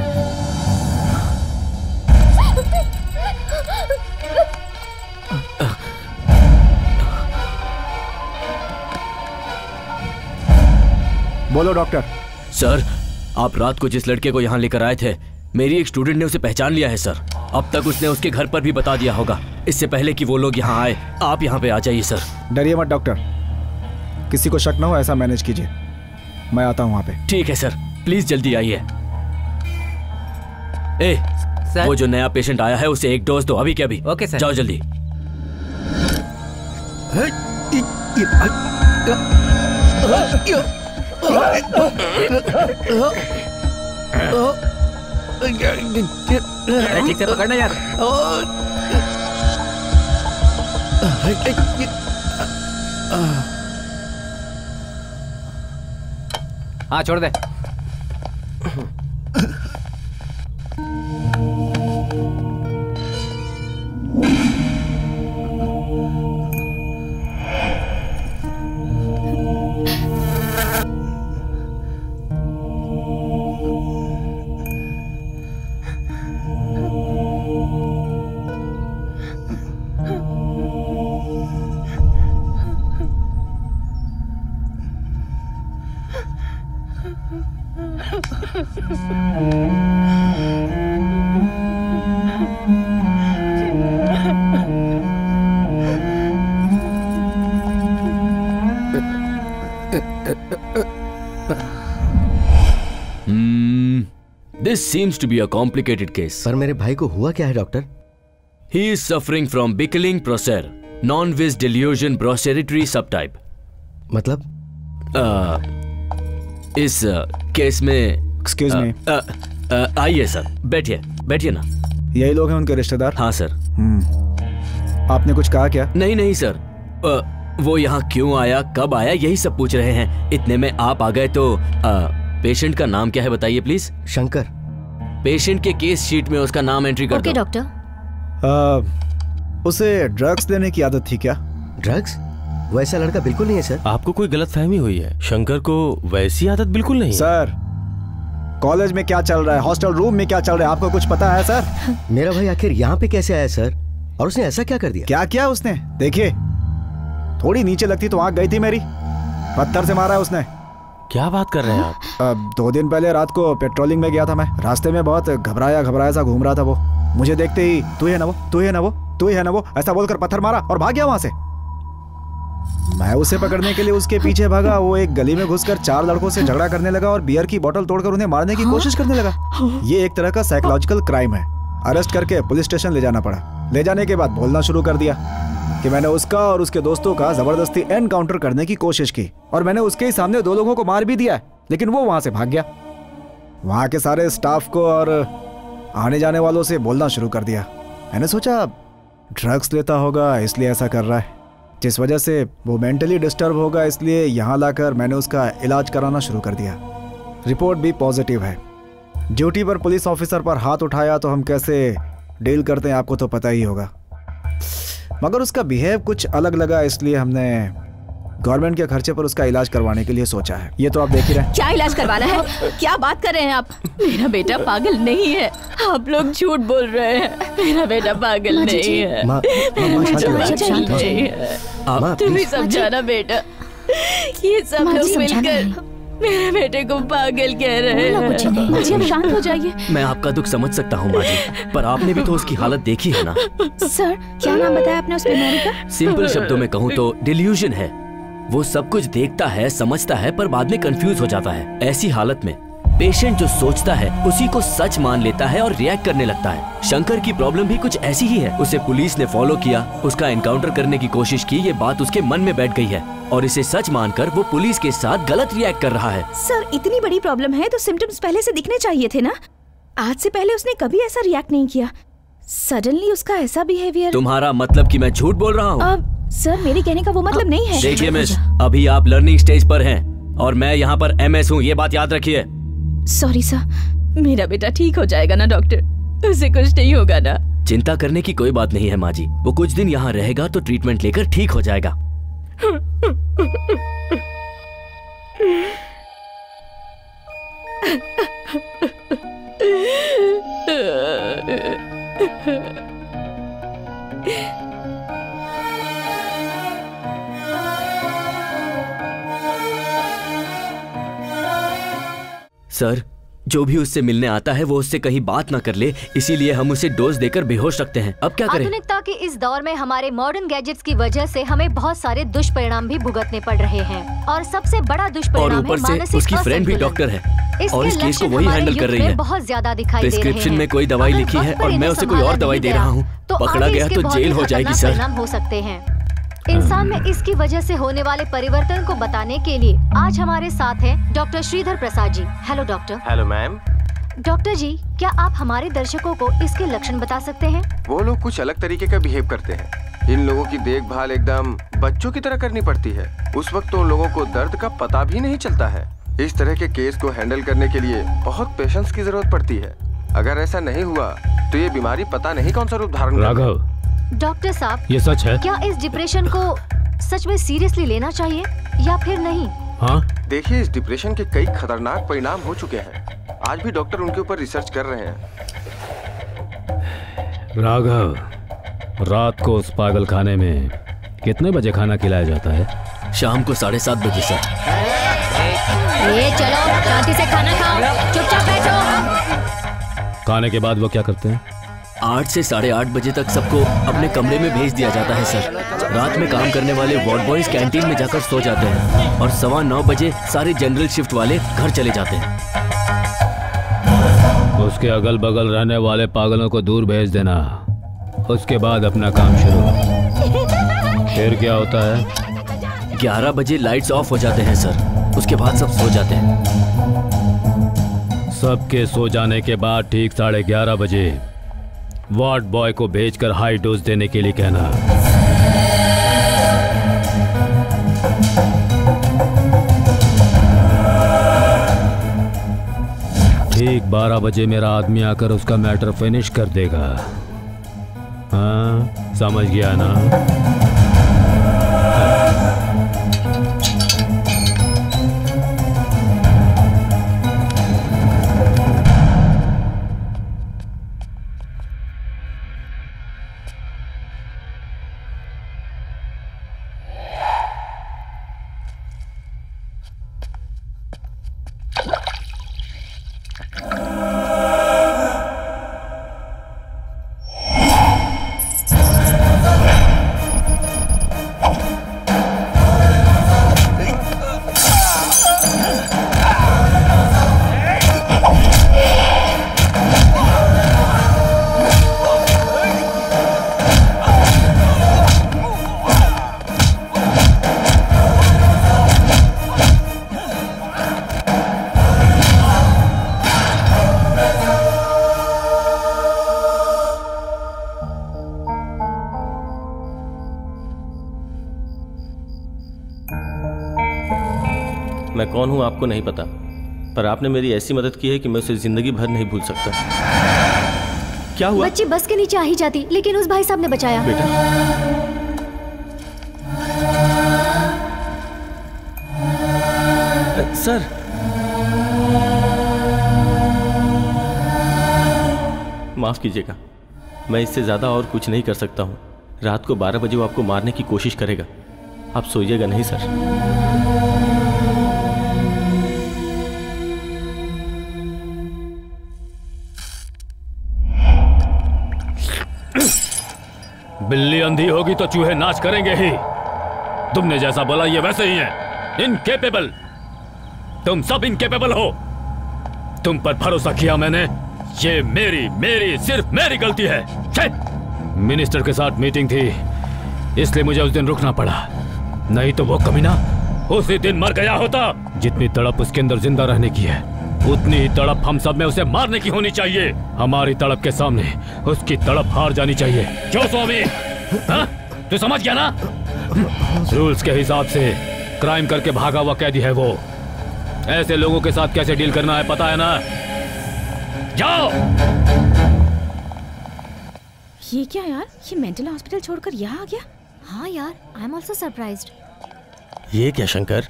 बोलो डॉक्टर। सर, आप रात को जिस लड़के को यहाँ लेकर आए थे, मेरी एक स्टूडेंट ने उसे पहचान लिया है सर। अब तक उसने उसके घर पर भी बता दिया होगा, इससे पहले कि वो लोग यहाँ आए। आप यहाँ पे आ जाइए सर। डरिए मत डॉक्टर, किसी को शक ना हो ऐसा मैनेज कीजिए। मैं आता हूँ वहाँ पे। ठीक है सर, प्लीज जल्दी आइए। सर? वो जो नया पेशेंट आया है उसे एक डोज दो अभी के अभी। Okay sir. जाओ जल्दी। ठीक से पकड़ना यार। हाँ छोड़ दे। This seems to be a complicated case. पर मेरे भाई को हुआ क्या है doctor? He is suffering from Bickling Procer, non-vis delusion brocheratory subtype. मतलब? इस केस में एक्सक्यूज मी, आइए सर, बैठिए बैठिए ना। यही लोग हैं उनके रिश्तेदार? हाँ सर। आपने कुछ कहा क्या? नहीं सर, वो यहाँ क्यों आया, कब आया, यही सब पूछ रहे हैं। इतने में आप आ गए तो पेशेंट का नाम क्या है बताइए प्लीज। शंकर। पेशेंट के केस शीट में उसका नाम एंट्री कर दो। Okay doctor. उसे ड्रग्स लेने की आदत थी क्या? ड्रग्स? वैसा लड़का बिल्कुल नहीं है सर। आपको कोई गलतफहमी हुई है, शंकर को वैसी आदत बिल्कुल नहीं है। सर, कॉलेज में क्या चल रहा है, हॉस्टल रूम में क्या चल रहा है, आपको कुछ पता है सर? मेरा भाई आखिर यहाँ पे कैसे आया सर, और उसने ऐसा क्या कर दिया? क्या किया उसने? देखिए, थोड़ी नीचे लगती तो आंख गई थी मेरी। पत्थर से मारा है उसने। क्या बात कर रहे हैं आप? 2 दिन पहले रात को पेट्रोलिंग में गया था मैं। रास्ते में बहुत घबराया सा घूम रहा था वो। मुझे देखते ही तू ही है ना वो, तू ही है ना वो, तू ही है ना वो, ऐसा बोलकर पत्थर मारा और भाग गया वहां से। मैं उसे पकड़ने के लिए उसके पीछे भागा। वो एक गली में घुसकर 4 लड़कों से झगड़ा करने लगा और बियर की बोतल तोड़कर उन्हें मारने की कोशिश करने लगा। ये एक तरह का साइकोलॉजिकल क्राइम है। अरेस्ट करके पुलिस स्टेशन ले जाना पड़ा। ले जाने के बाद बोलना शुरू कर दिया कि मैंने उसका और उसके दोस्तों का जबरदस्ती एनकाउंटर करने की कोशिश की और मैंने उसके ही सामने 2 लोगों को मार भी दिया, लेकिन वो वहां से भाग गया। वहां के सारे स्टाफ को और आने जाने वालों से बोलना शुरू कर दिया। मैंने सोचा ड्रग्स लेता होगा इसलिए ऐसा कर रहा है, जिस वजह से वो मेंटली डिस्टर्ब होगा, इसलिए यहाँ लाकर मैंने उसका इलाज कराना शुरू कर दिया। रिपोर्ट भी पॉजिटिव है। ड्यूटी पर पुलिस ऑफिसर पर हाथ उठाया तो हम कैसे डील करते हैं आपको तो पता ही होगा, मगर उसका बिहेव कुछ अलग लगा, इसलिए हमने गवर्नमेंट के खर्चे पर उसका इलाज करवाने के लिए सोचा है। ये तो आप देख ही रहे हैं। क्या इलाज करवाना है? क्या बात कर रहे हैं आप? मेरा बेटा पागल नहीं है, आप लोग झूठ बोल रहे हैं। मेरा बेटा पागल नहीं है। तुम्हें समझाना बेटा, ये सब लोग मिलकर मेरे बेटे को पागल कह रहे हैं। माँ जी अब शांत हो जाइए। मैं आपका दुख समझ सकता हूँ माँ जी, पर आपने भी तो उसकी हालत देखी है ना। सर, क्या नाम बताया आपने उस बीमारी का? सिंपल शब्दों में कहूँ तो डिल्यूजन है। वो सब कुछ देखता है, समझता है, पर बाद में कंफ्यूज हो जाता है। ऐसी हालत में पेशेंट जो सोचता है उसी को सच मान लेता है और रिएक्ट करने लगता है। शंकर की प्रॉब्लम भी कुछ ऐसी ही है। उसे पुलिस ने फॉलो किया, उसका एनकाउंटर करने की कोशिश की, ये बात उसके मन में बैठ गई है और इसे सच मानकर वो पुलिस के साथ गलत रिएक्ट कर रहा है। सर, इतनी बड़ी प्रॉब्लम है तो सिम्टम्स पहले से दिखने चाहिए थे ना। आज से पहले उसने कभी ऐसा रिएक्ट नहीं किया। सडनली उसका ऐसा बिहेवियर। तुम्हारा मतलब कि मैं झूठ बोल रहा हूँ? सर, मेरे कहने का वो मतलब नहीं है। देखिए मिस, अभी आप लर्निंग स्टेज पर हैं और मैं यहाँ पर MS हूँ, ये बात याद रखिए। सॉरी सर, मेरा बेटा ठीक हो जाएगा ना डॉक्टर? उसे कुछ नहीं होगा ना? चिंता करने की कोई बात नहीं है माँ जी, वो कुछ दिन यहाँ रहेगा तो ट्रीटमेंट लेकर ठीक हो जाएगा। सर, जो भी उससे मिलने आता है वो उससे कहीं बात ना कर ले, इसीलिए हम उसे डोज देकर बेहोश रखते हैं। अब क्या करें? आधुनिकता के इस दौर में हमारे मॉडर्न गैजेट्स की वजह से हमें बहुत सारे दुष्परिणाम भी भुगतने पड़ रहे हैं और सबसे बड़ा दुष्परिणाम और ऊपर से उसकी फ्रेंड भी डॉक्टर है और इस केस को वही हैंडल कर रही है। बहुत ज्यादा दिखाई दे रहे हैं। प्रिस्क्रिप्शन में कोई दवाई लिखी है और मैं उसे कोई और दवाई दे रहा हूँ। पकड़ा गया तो जेल हो जाएगी सर। हो सकते हैं। इंसान में इसकी वजह से होने वाले परिवर्तन को बताने के लिए आज हमारे साथ हैं doctor Shridhar Prasad ji. Hello doctor. Hello ma'am. Doctor ji, क्या आप हमारे दर्शकों को इसके लक्षण बता सकते हैं? वो लोग कुछ अलग तरीके का बिहेव करते हैं। इन लोगों की देखभाल एकदम बच्चों की तरह करनी पड़ती है। उस वक्त तो उन लोगों को दर्द का पता भी नहीं चलता है। इस तरह के केस को हैंडल करने के लिए बहुत पेशेंस की जरूरत पड़ती है। अगर ऐसा नहीं हुआ तो ये बीमारी पता नहीं कौन सा रूप धारण राघव, डॉक्टर साहब, ये सच है? क्या इस डिप्रेशन को सच में सीरियसली लेना चाहिए या फिर नहीं? हाँ, देखिए इस डिप्रेशन के कई खतरनाक परिणाम हो चुके हैं। आज भी डॉक्टर उनके ऊपर रिसर्च कर रहे हैं। राघव, रात को उस पागल खाने में कितने बजे खाना खिलाया जाता है? शाम को 7:30 बजे सर। ये चलो, शांति से खाना खाओ, चुपचाप बैठो। खाने के बाद वो क्या करते हैं? 8 से 8:30 बजे तक सबको अपने कमरे में भेज दिया जाता है सर। रात में काम करने वाले वार्ड बॉयज कैंटीन में जाकर सो जाते हैं और 9:15 बजे सारे जनरल शिफ्ट वाले घर चले जाते हैं। उसके अगल बगल रहने वाले पागलों को दूर भेज देना, उसके बाद अपना काम शुरू। फिर क्या होता है? 11 बजे लाइट्स ऑफ हो जाते हैं सर, उसके बाद सब सो जाते हैं। सबके सो जाने के बाद ठीक 11:30 बजे वार्ड बॉय को भेजकर हाई डोज देने के लिए कहना। ठीक 12 बजे मेरा आदमी आकर उसका मैटर फिनिश कर देगा। हाँ, समझ गया ना? मैं कौन हूं आपको नहीं पता, पर आपने मेरी ऐसी मदद की है कि मैं उसे जिंदगी भर नहीं भूल सकता। क्या हुआ? बच्ची बस के नीचे आ ही जाती, लेकिन उस भाई साहब ने बचाया। बेटा, सर, माफ कीजिएगा, मैं इससे ज्यादा और कुछ नहीं कर सकता हूं। रात को 12 बजे वो आपको मारने की कोशिश करेगा। आप सोइएगा नहीं सर। बिल्ली अंधी होगी तो चूहे नाच करेंगे ही। तुमने जैसा बोला ये वैसे ही है। इनकेपेबल, तुम सब इनकेपेबल हो। तुम पर भरोसा किया मैंने, ये मेरी सिर्फ मेरी गलती है। मिनिस्टर के साथ मीटिंग थी, इसलिए मुझे उस दिन रुकना पड़ा, नहीं तो वो कमीना उसी दिन मर गया होता। जितनी तड़प उसके अंदर जिंदा रहने की है, उतनी ही तड़प हम सब में उसे मारने की होनी चाहिए। हमारी तड़प के सामने उसकी तड़प हार जानी चाहिए। क्यों स्वामी? तू समझ गया ना? रूल्स के हिसाब से क्राइम करके भागा हुआ कैदी है वो। ऐसे लोगों के साथ कैसे डील करना है पता है ना? जाओ। ये क्या यार, ये मेंटल हॉस्पिटल छोड़कर यहाँ आ गया? हाँ यार, आई एम ऑल्सो सरप्राइज्ड। ये क्या शंकर,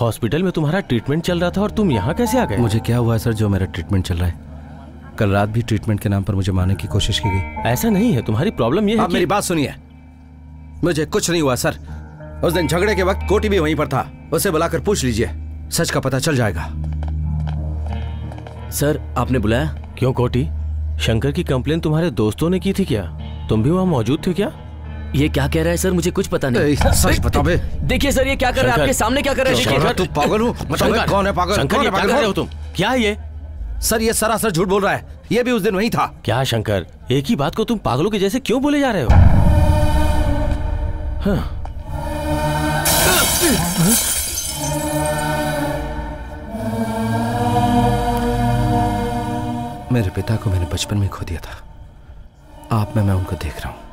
हॉस्पिटल में तुम्हारा ट्रीटमेंट चल रहा था और तुम यहाँ कैसे आ गए? मुझे क्या हुआ सर जो मेरा ट्रीटमेंट चल रहा है? कल रात भी ट्रीटमेंट के नाम पर मुझे मारने की कोशिश की गई। ऐसा नहीं है, तुम्हारी प्रॉब्लम ये है कि... मेरी बात सुनिए, मुझे कुछ नहीं हुआ सर। उस दिन झगड़े के वक्त कोटी भी वहीं पर था, उसे बुलाकर पूछ लीजिए, सच का पता चल जाएगा। सर आपने बुलाया? क्यों कोटी, शंकर की कंप्लेन तुम्हारे दोस्तों ने की थी क्या? तुम भी वहाँ मौजूद थे क्या? ये क्या कह रहा है सर, मुझे कुछ पता नहीं। सच बता बे। देखिए सर, ये क्या कर रहा है? आपके सामने क्या कर रहा है? तू पागल हो? कौन है पागल? शंकर, ये क्या कर रहे हो तुम? क्या है ये? सर ये सरासर झूठ बोल रहा है, ये भी उस दिन वही था। क्या शंकर, एक ही बात को तुम पागलों के जैसे क्यों बोले जा रहे हो? हाँ। मेरे पिता को मैंने बचपन में खो दिया था। आप में मैं उनको देख रहा हूं।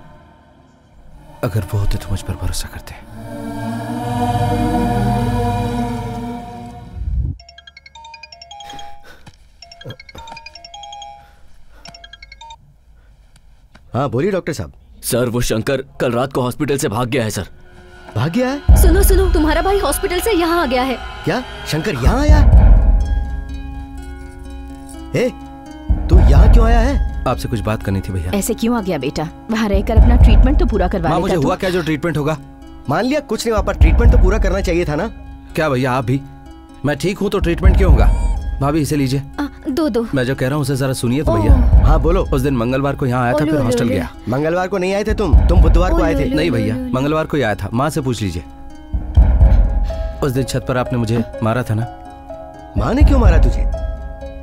अगर वो होते तो मुझ पर भरोसा करते। हाँ बोलिए डॉक्टर साहब। सर वो शंकर कल रात को हॉस्पिटल से भाग गया है सर। भाग गया है? सुनो सुनो, तुम्हारा भाई हॉस्पिटल से यहाँ आ गया है। क्या शंकर यहाँ आया? तू यहाँ क्यों आया है? आपसे कुछ बात करनी थी भैया। ऐसे क्यों आ गया बेटा? वहाँ रहकर अपना ट्रीटमेंट तो पूरा करवा लेता। मुझे हुआ क्या जो ट्रीटमेंट होगा? मान लिया कुछ नहीं, वहाँ पर ट्रीटमेंट तो पूरा करना चाहिए था ना। क्या भैया आप भी? मैं ठीक हूँ तो ट्रीटमेंट क्यों होगा? भाभी इसे लीजिए। दो मैं जो कह रहा हूँ उसे जरा सुनिए तो भैया। हाँ बोलो। उस दिन मंगलवार को यहाँ आया था, फिर हॉस्टल गया। मंगलवार को नहीं आए थे तुम बुधवार को आए थे। नहीं भैया, मंगलवार को ही आया था, माँ से पूछ लीजिए। उस दिन छत पर आपने मुझे मारा था ना। माँ ने क्यों मारा तुझे?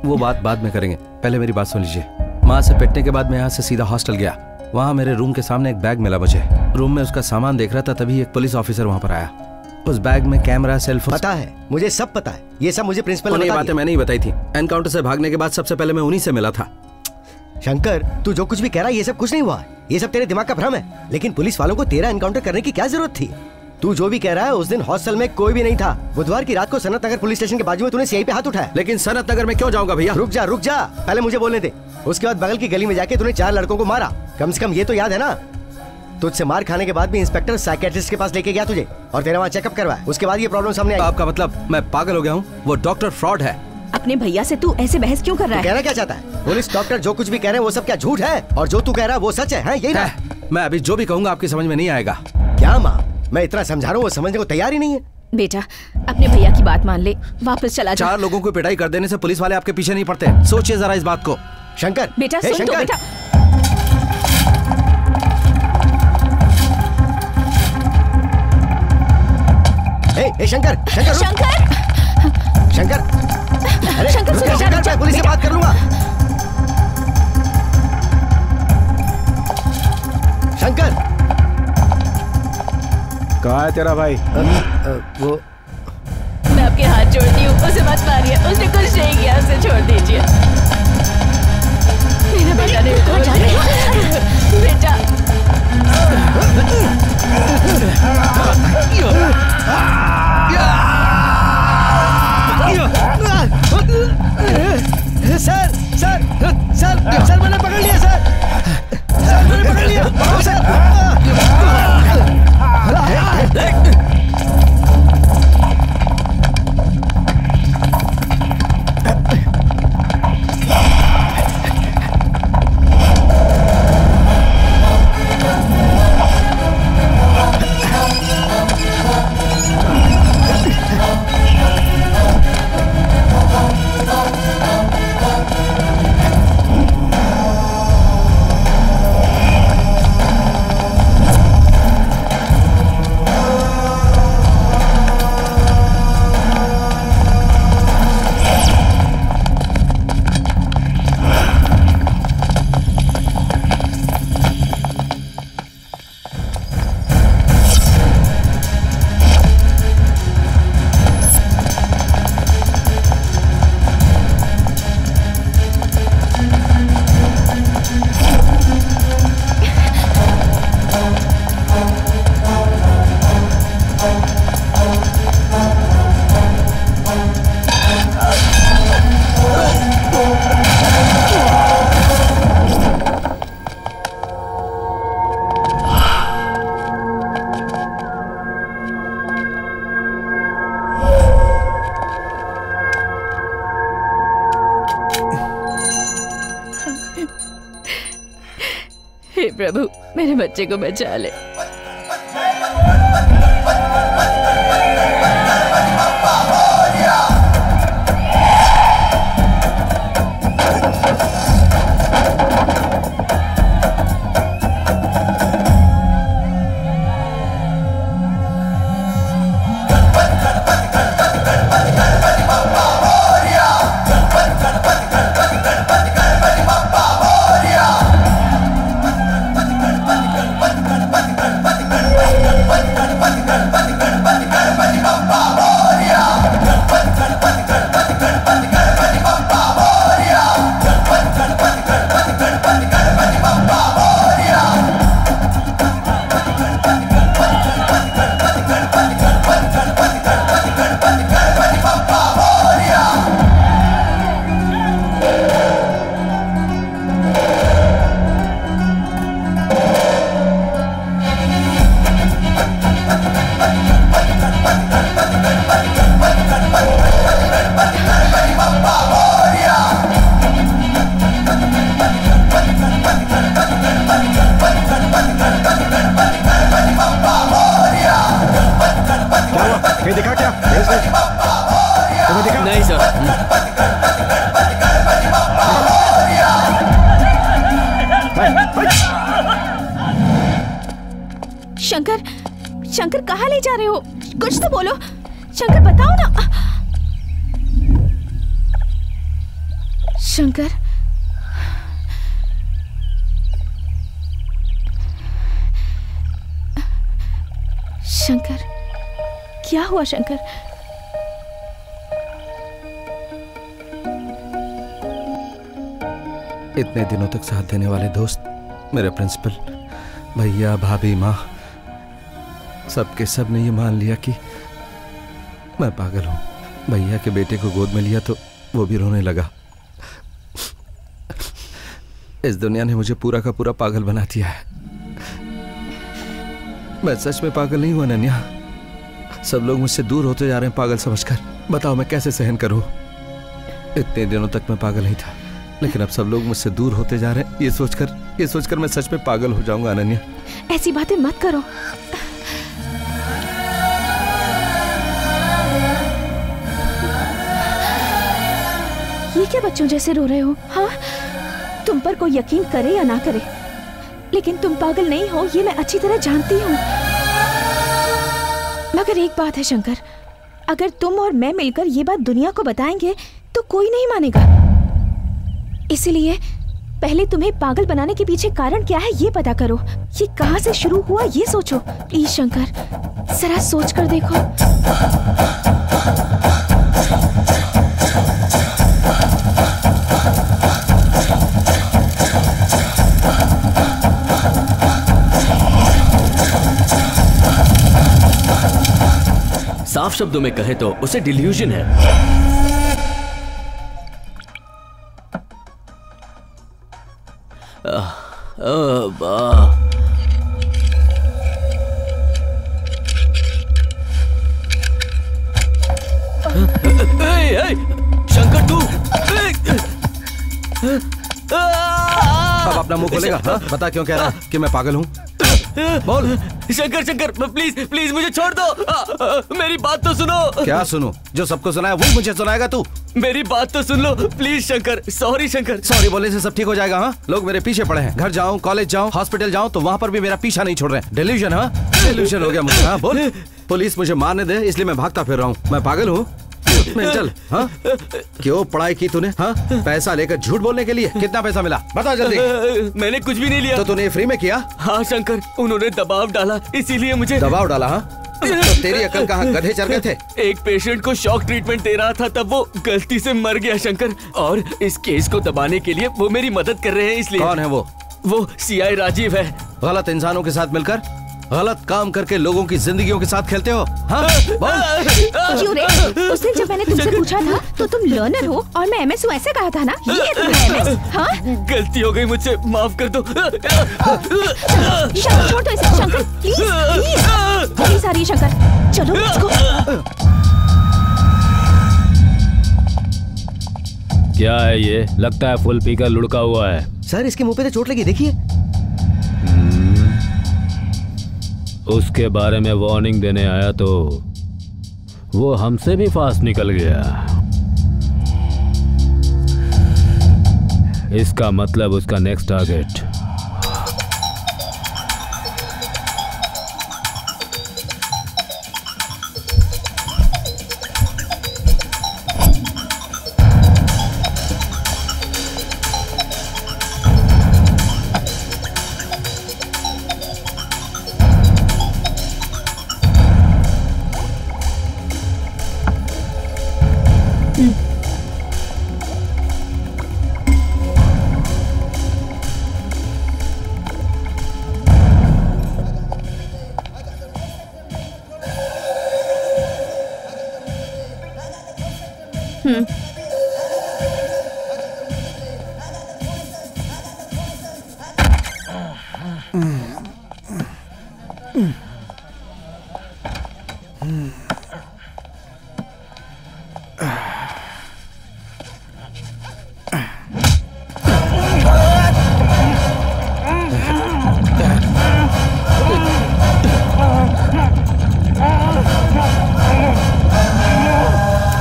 वो बात बाद में करेंगे, पहले मेरी बात सुन लीजिए। माँ से पिटने के बाद मैं यहाँ से सीधा हॉस्टल गया। वहाँ मेरे रूम के सामने एक बैग मिला मुझे। रूम में उसका सामान देख रहा था, तभी एक पुलिस ऑफिसर वहाँ पर आया। उस बैग में कैमरा, सेलफोन। पता है, मुझे सब पता है। ये सब मुझे प्रिंसिपल ने ये बातें मैंने ही बताई थी। एनकाउंटर से भागने के बाद सबसे पहले मैं उन्हीं से मिला था। शंकर, तू जो कुछ भी कह रहा है ये सब कुछ नहीं हुआ। ये सब तेरे दिमाग का भ्रम है। लेकिन पुलिस वालों को तेरा एनकाउंटर करने की क्या जरूरत थी? तू जो भी कह रहा है, उस दिन हॉस्टल में कोई भी नहीं था। बुधवार की रात को सनत नगर पुलिस स्टेशन के बाजू में तूने सीआई पे हाथ उठाया। लेकिन सनत नगर में क्यों जाऊंगा भैया? रुक जा, पहले मुझे बोलने दे। उसके बाद बगल की गली में जाके तूने 4 लड़कों को मारा। कम से कम ये तो याद है ना? तुझसे मार खाने के बाद भी इंस्पेक्टर साइकियाट्रिस्ट के पास लेके गया तुझे और तेरा वहाँ चेकअप करवाया। उसके बाद ये प्रॉब्लम सामने आई। आपका मतलब मैं पागल हो गया हूँ? वो डॉक्टर फ्रॉड है। अपने भैया से तू ऐसे बहस क्यों कर रहा है? कहना क्या चाहता है? पुलिस डॉक्टर जो कुछ भी कह रहे हैं वो सब क्या झूठ है? और जो तू कह रहा है वो सच है? यही ना? मैं अभी जो भी कहूँगा आपकी समझ में नहीं आएगा। क्या माँ, मैं इतना समझा रहा हूँ, वो समझने को तैयार ही नहीं है। बेटा, अपने भैया की बात मान ले, वापस चला जा। 4 लोगों को पिटाई कर देने से पुलिस वाले आपके पीछे नहीं पड़ते। सोचिए जरा इस बात को। शंकर, बेटा सुन तो बेटा। शंकर, अरे शंकर, मैं पुलिस से बात कर लूंगा। शंकर, कहाँ है तेरा भाई? वो मैं आपके हाथ जोड़ती हूँ, उसे मत मारिए। उसने कुछ नहीं किया, उसे छोड़ दीजिए। मेरा बेटा नहीं तो बेटा। सर मैंने पकड़ लिया सर मैंने पकड़ लिया हे प्रभु, मेरे बच्चे को बचा ले। देखा क्या? तुम्हें देखा? नहीं सर। शंकर, शंकर कहाँ ले जा रहे हो? कुछ तो बोलो शंकर, बताओ ना। शंकर, क्या हुआ शंकर? इतने दिनों तक साथ देने वाले दोस्त, मेरे प्रिंसिपल, भैया, भाभी, माँ, सबके सब ने ये मान लिया कि मैं पागल हूँ। भैया के बेटे को गोद में लिया तो वो भी रोने लगा। इस दुनिया ने मुझे पूरा का पूरा पागल बना दिया है। मैं सच में पागल नहीं हूँ अनन्या। सब लोग मुझसे दूर होते जा रहे हैं पागल समझकर। बताओ मैं कैसे सहन करूँ? इतने दिनों तक मैं पागल नहीं था, लेकिन अब सब लोग मुझसे दूर होते जा रहे हैं। ये सोचकर मैं सच में पागल हो जाऊंगा अनन्या। ऐसी बातें मत करो। ये क्या बच्चों जैसे रो रहे हो? हाँ, तुम पर कोई यकीन करे या ना करे, लेकिन तुम पागल नहीं हो, ये मैं अच्छी तरह जानती हूँ। मगर एक बात है शंकर, अगर तुम और मैं मिलकर ये बात दुनिया को बताएंगे तो कोई नहीं मानेगा। इसलिए पहले तुम्हें पागल बनाने के पीछे कारण क्या है ये पता करो। ये कहाँ से शुरू हुआ ये सोचो। प्लीज शंकर, जरा सोच कर देखो। साफ शब्दों में कहे तो उसे डिल्यूजन है। शंकर तू अब अपना मुंह खोलेगा? हाँ? बता क्यों कह रहा है कि मैं पागल हूँ? बोल। शंकर प्लीज प्लीज मुझे छोड़ दो। मेरी बात तो सुनो। क्या सुनो? जो सबको सुनाया वही मुझे सुनाएगा तू? मेरी बात तो सुन लो please Shankar. Sorry Shankar. Sorry बोलने से सब ठीक हो जाएगा? हाँ, लोग मेरे पीछे पड़े हैं। घर जाऊं, कॉलेज जाऊं, हॉस्पिटल जाऊं तो वहाँ पर भी मेरा पीछा नहीं छोड़ रहे हैं। डिल्यूजन? हाँ, डिल्यूजन हो गया मुझे। हाँ बोल। पुलिस मुझे मारने दे इसलिए मैं भागता फिर रहा हूँ। मैं पागल हूँ? चल। हाँ, क्यों पढ़ाई की तूने? हाँ, पैसा लेकर झूठ बोलने के लिए? कितना पैसा मिला बता जल्दी। मैंने कुछ भी नहीं लिया। तो तूने फ्री में किया? हाँ शंकर, उन्होंने दबाव डाला इसीलिए मुझे। दबाव डाला? हाँ, तो तेरी अकल कहाँ? गधे चढ़ गए थे? एक पेशेंट को शॉक ट्रीटमेंट दे रहा था तब वो गलती से मर गया शंकर, और इस केस को दबाने के लिए वो मेरी मदद कर रहे हैं इसलिए। कौन है वो? वो सीआई राजीव है। गलत इंसानों के साथ मिलकर गलत काम करके लोगों की जिंदगियों के साथ खेलते हो? हाँ? क्यों रे? उस दिन जब मैंने तुमसे पूछा था तो तुम लर्नर हो और मैं एमएस हूँ ऐसे कहा था ना? ये तुम्हें एमएस? हाँ? गलती हो गई मुझसे, माफ कर दो। शंकर छोड़ दो इसे। शंकर प्लीज प्लीज प्लीज आ रही है शंकर, चलो लेट्स गो। क्या है ये? लगता है फुल पीकर लुढ़का हुआ है। सर इसके मुंह पे तो चोट लगी, देखिए। उसके बारे में वार्निंग देने आया तो वो हमसे भी फास्ट निकल गया। इसका मतलब उसका नेक्स्ट टारगेट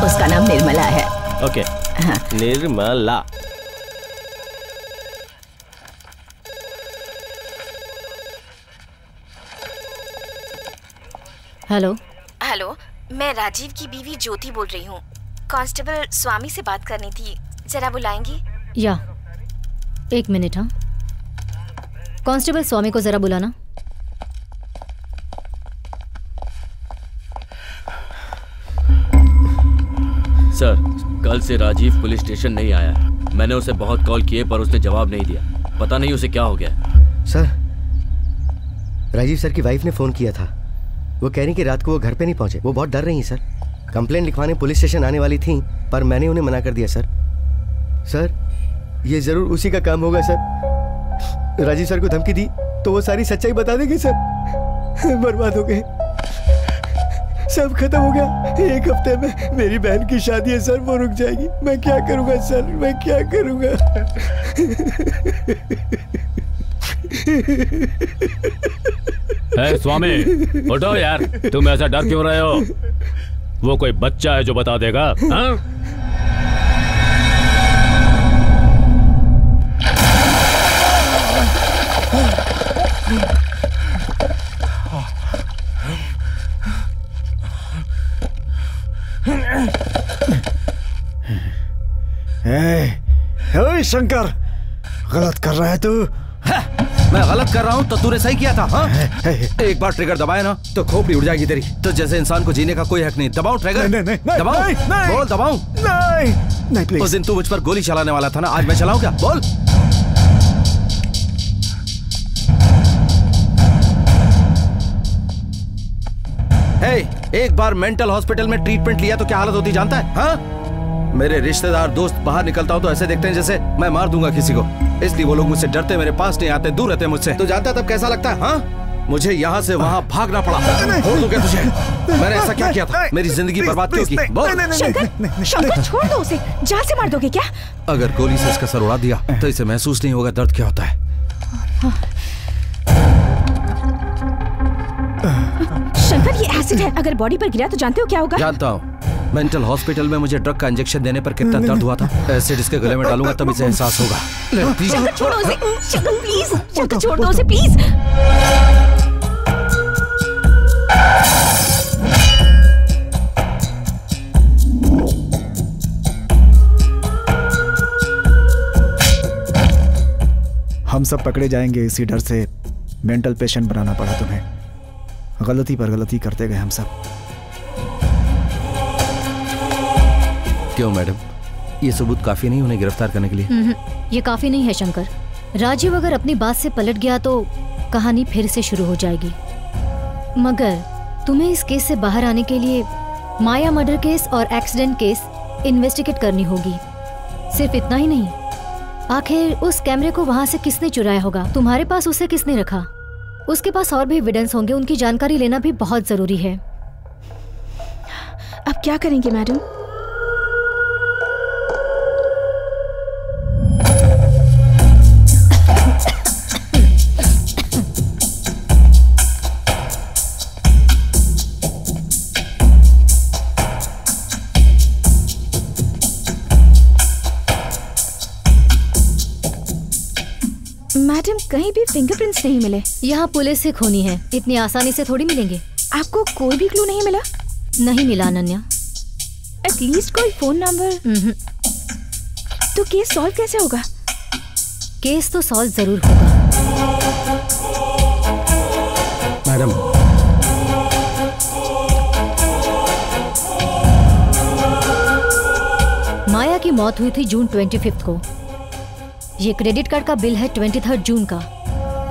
उसका नाम निर्मला है। ओके। हाँ। निर्मला। हेलो। हेलो, मैं राजीव की बीवी ज्योति बोल रही हूँ। कांस्टेबल स्वामी से बात करनी थी, जरा बुलाएंगी? या एक मिनट। हाँ, कांस्टेबल स्वामी को जरा बुलाना। कल से राजीव पुलिस स्टेशन नहीं आया है। मैंने उसे बहुत कॉल किए पर उसने जवाब नहीं दिया। पता नहीं उसे क्या हो गया। सर, राजीव सर की वाइफ ने फोन किया था। वो कह रही कि रात को वो घर पे नहीं पहुंचे। वो बहुत डर रही हैं सर। कंप्लेंट लिखवाने पुलिस स्टेशन आने वाली थी पर मैंने उन्हें मना कर दिया सर। सर, ये जरूर उसी का काम होगा सर। राजीव सर को धमकी दी तो वो सारी सच्चाई बता देंगे सर। बर्बाद हो गए, सब खत्म हो गया। एक हफ्ते में मेरी बहन की शादी है सर, वो रुक जाएगी। मैं क्या करूंगा सर, मैं क्या करूंगा? स्वामी उठो यार, तुम ऐसा डर क्यों रहे हो? वो कोई बच्चा है जो बता देगा? हाँ? शंकर, गलत कर रहा है तू। मैं गलत कर रहा हूँ तो तूने सही किया था। हाँ? एक बार ट्रिगर दबाए ना तो खोपड़ी उड़ जाएगी तेरी। तो जैसे इंसान को जीने का कोई हक नहीं। दबाओ ट्रिगर। नहीं, दबाओ। बोल दबाऊं? नहीं प्लीज। उस दिन तू मुझ पर गोली चलाने वाला था ना, आज मैं चलाऊं क्या? बोल। एक बार मेंटल हॉस्पिटल में ट्रीटमेंट लिया तो क्या हालत होती जानता है? हाँ? मेरे रिश्तेदार दोस्त बाहर निकलता हूँ तो ऐसे देखते हैं जैसे मैं मार दूंगा किसी को। इसलिए वो लोग मुझसे डरते, मेरे पास नहीं आते, दूर रहते मुझसे। तो जानता तब कैसा लगता है? हाँ? मुझे यहाँ से वहाँ भागना पड़ा। बोल दूं क्या तुझे? मैंने ऐसा क्या किया था? मेरी जिंदगी बर्बाद क्यों की? बोल। शंकर, छोड़ दो उसे। जान से मार दोगे क्या? अगर गोली से इसका सर उड़ा दिया तो इसे महसूस नहीं होगा दर्द क्या होता है। शंकर, ये एसिड है। अगर बॉडी पर गिरा तो जानते हो क्या होगा? जानता हूँ। मेंटल हॉस्पिटल में मुझे ड्रग का इंजेक्शन देने पर कितना दर्द हुआ था। एसिड इसके गले में डालूंगा तब इसे एहसास होगा। शंकर, छोड़ो उसे। शंकर प्लीज, शंकर छोड़ दो उसे प्लीज। हम सब पकड़े जाएंगे इसी डर से मेंटल पेशेंट बनाना पड़ा तुम्हें। गलती पर गलती करते गए हम सब। क्यों मैडम, ये सबूत काफी नहीं उन्हें गिरफ्तार करने के लिए? ये काफी नहीं है शंकर। राजीव अगर अपनी बात से पलट गया तो कहानी फिर से शुरू हो जाएगी। मगर तुम्हें इस केस से बाहर आने के लिए माया मर्डर केस और एक्सीडेंट केस इन्वेस्टिगेट करनी होगी। सिर्फ इतना ही नहीं, आखिर उस कैमरे को वहां से किसने चुराया होगा? तुम्हारे पास उसे किसने रखा? उसके पास और भी एविडेंस होंगे, उनकी जानकारी लेना भी बहुत जरूरी है। अब क्या करेंगे मैडम? मैडम, कहीं भी फिंगरप्रिंट्स नहीं मिले। यहाँ पुलिस से खूनी है, इतनी आसानी से थोड़ी मिलेंगे। आपको कोई भी क्लू नहीं मिला? नहीं मिला अनन्या। एटलीस्ट कोई फोन नंबर? तो केस सॉल्व कैसे होगा? केस तो सॉल्व जरूर होगा। मैडम, माया की मौत हुई थी जून 25 को। ये क्रेडिट कार्ड का बिल है 23 जून का।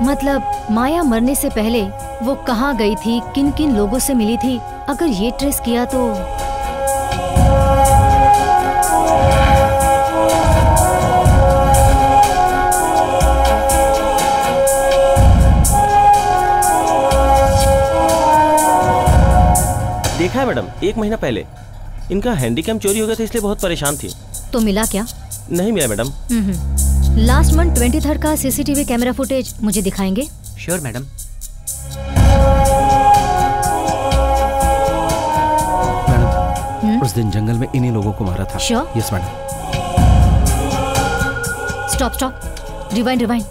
मतलब माया मरने से पहले वो कहाँ गई थी, किन किन लोगों से मिली थी, अगर ये ट्रेस किया तो। देखा है मैडम, 1 महीना पहले इनका हैंडीकैम चोरी हो गया था, इसलिए बहुत परेशान थी। तो मिला क्या? नहीं मिला मैडम। लास्ट मंथ 23 का सीसीटीवी कैमरा फुटेज मुझे दिखाएंगे? Sure madam. मैडम, उस दिन जंगल में इन्हीं लोगों को मारा था। Sure? Yes madam. Stop stop, rewind rewind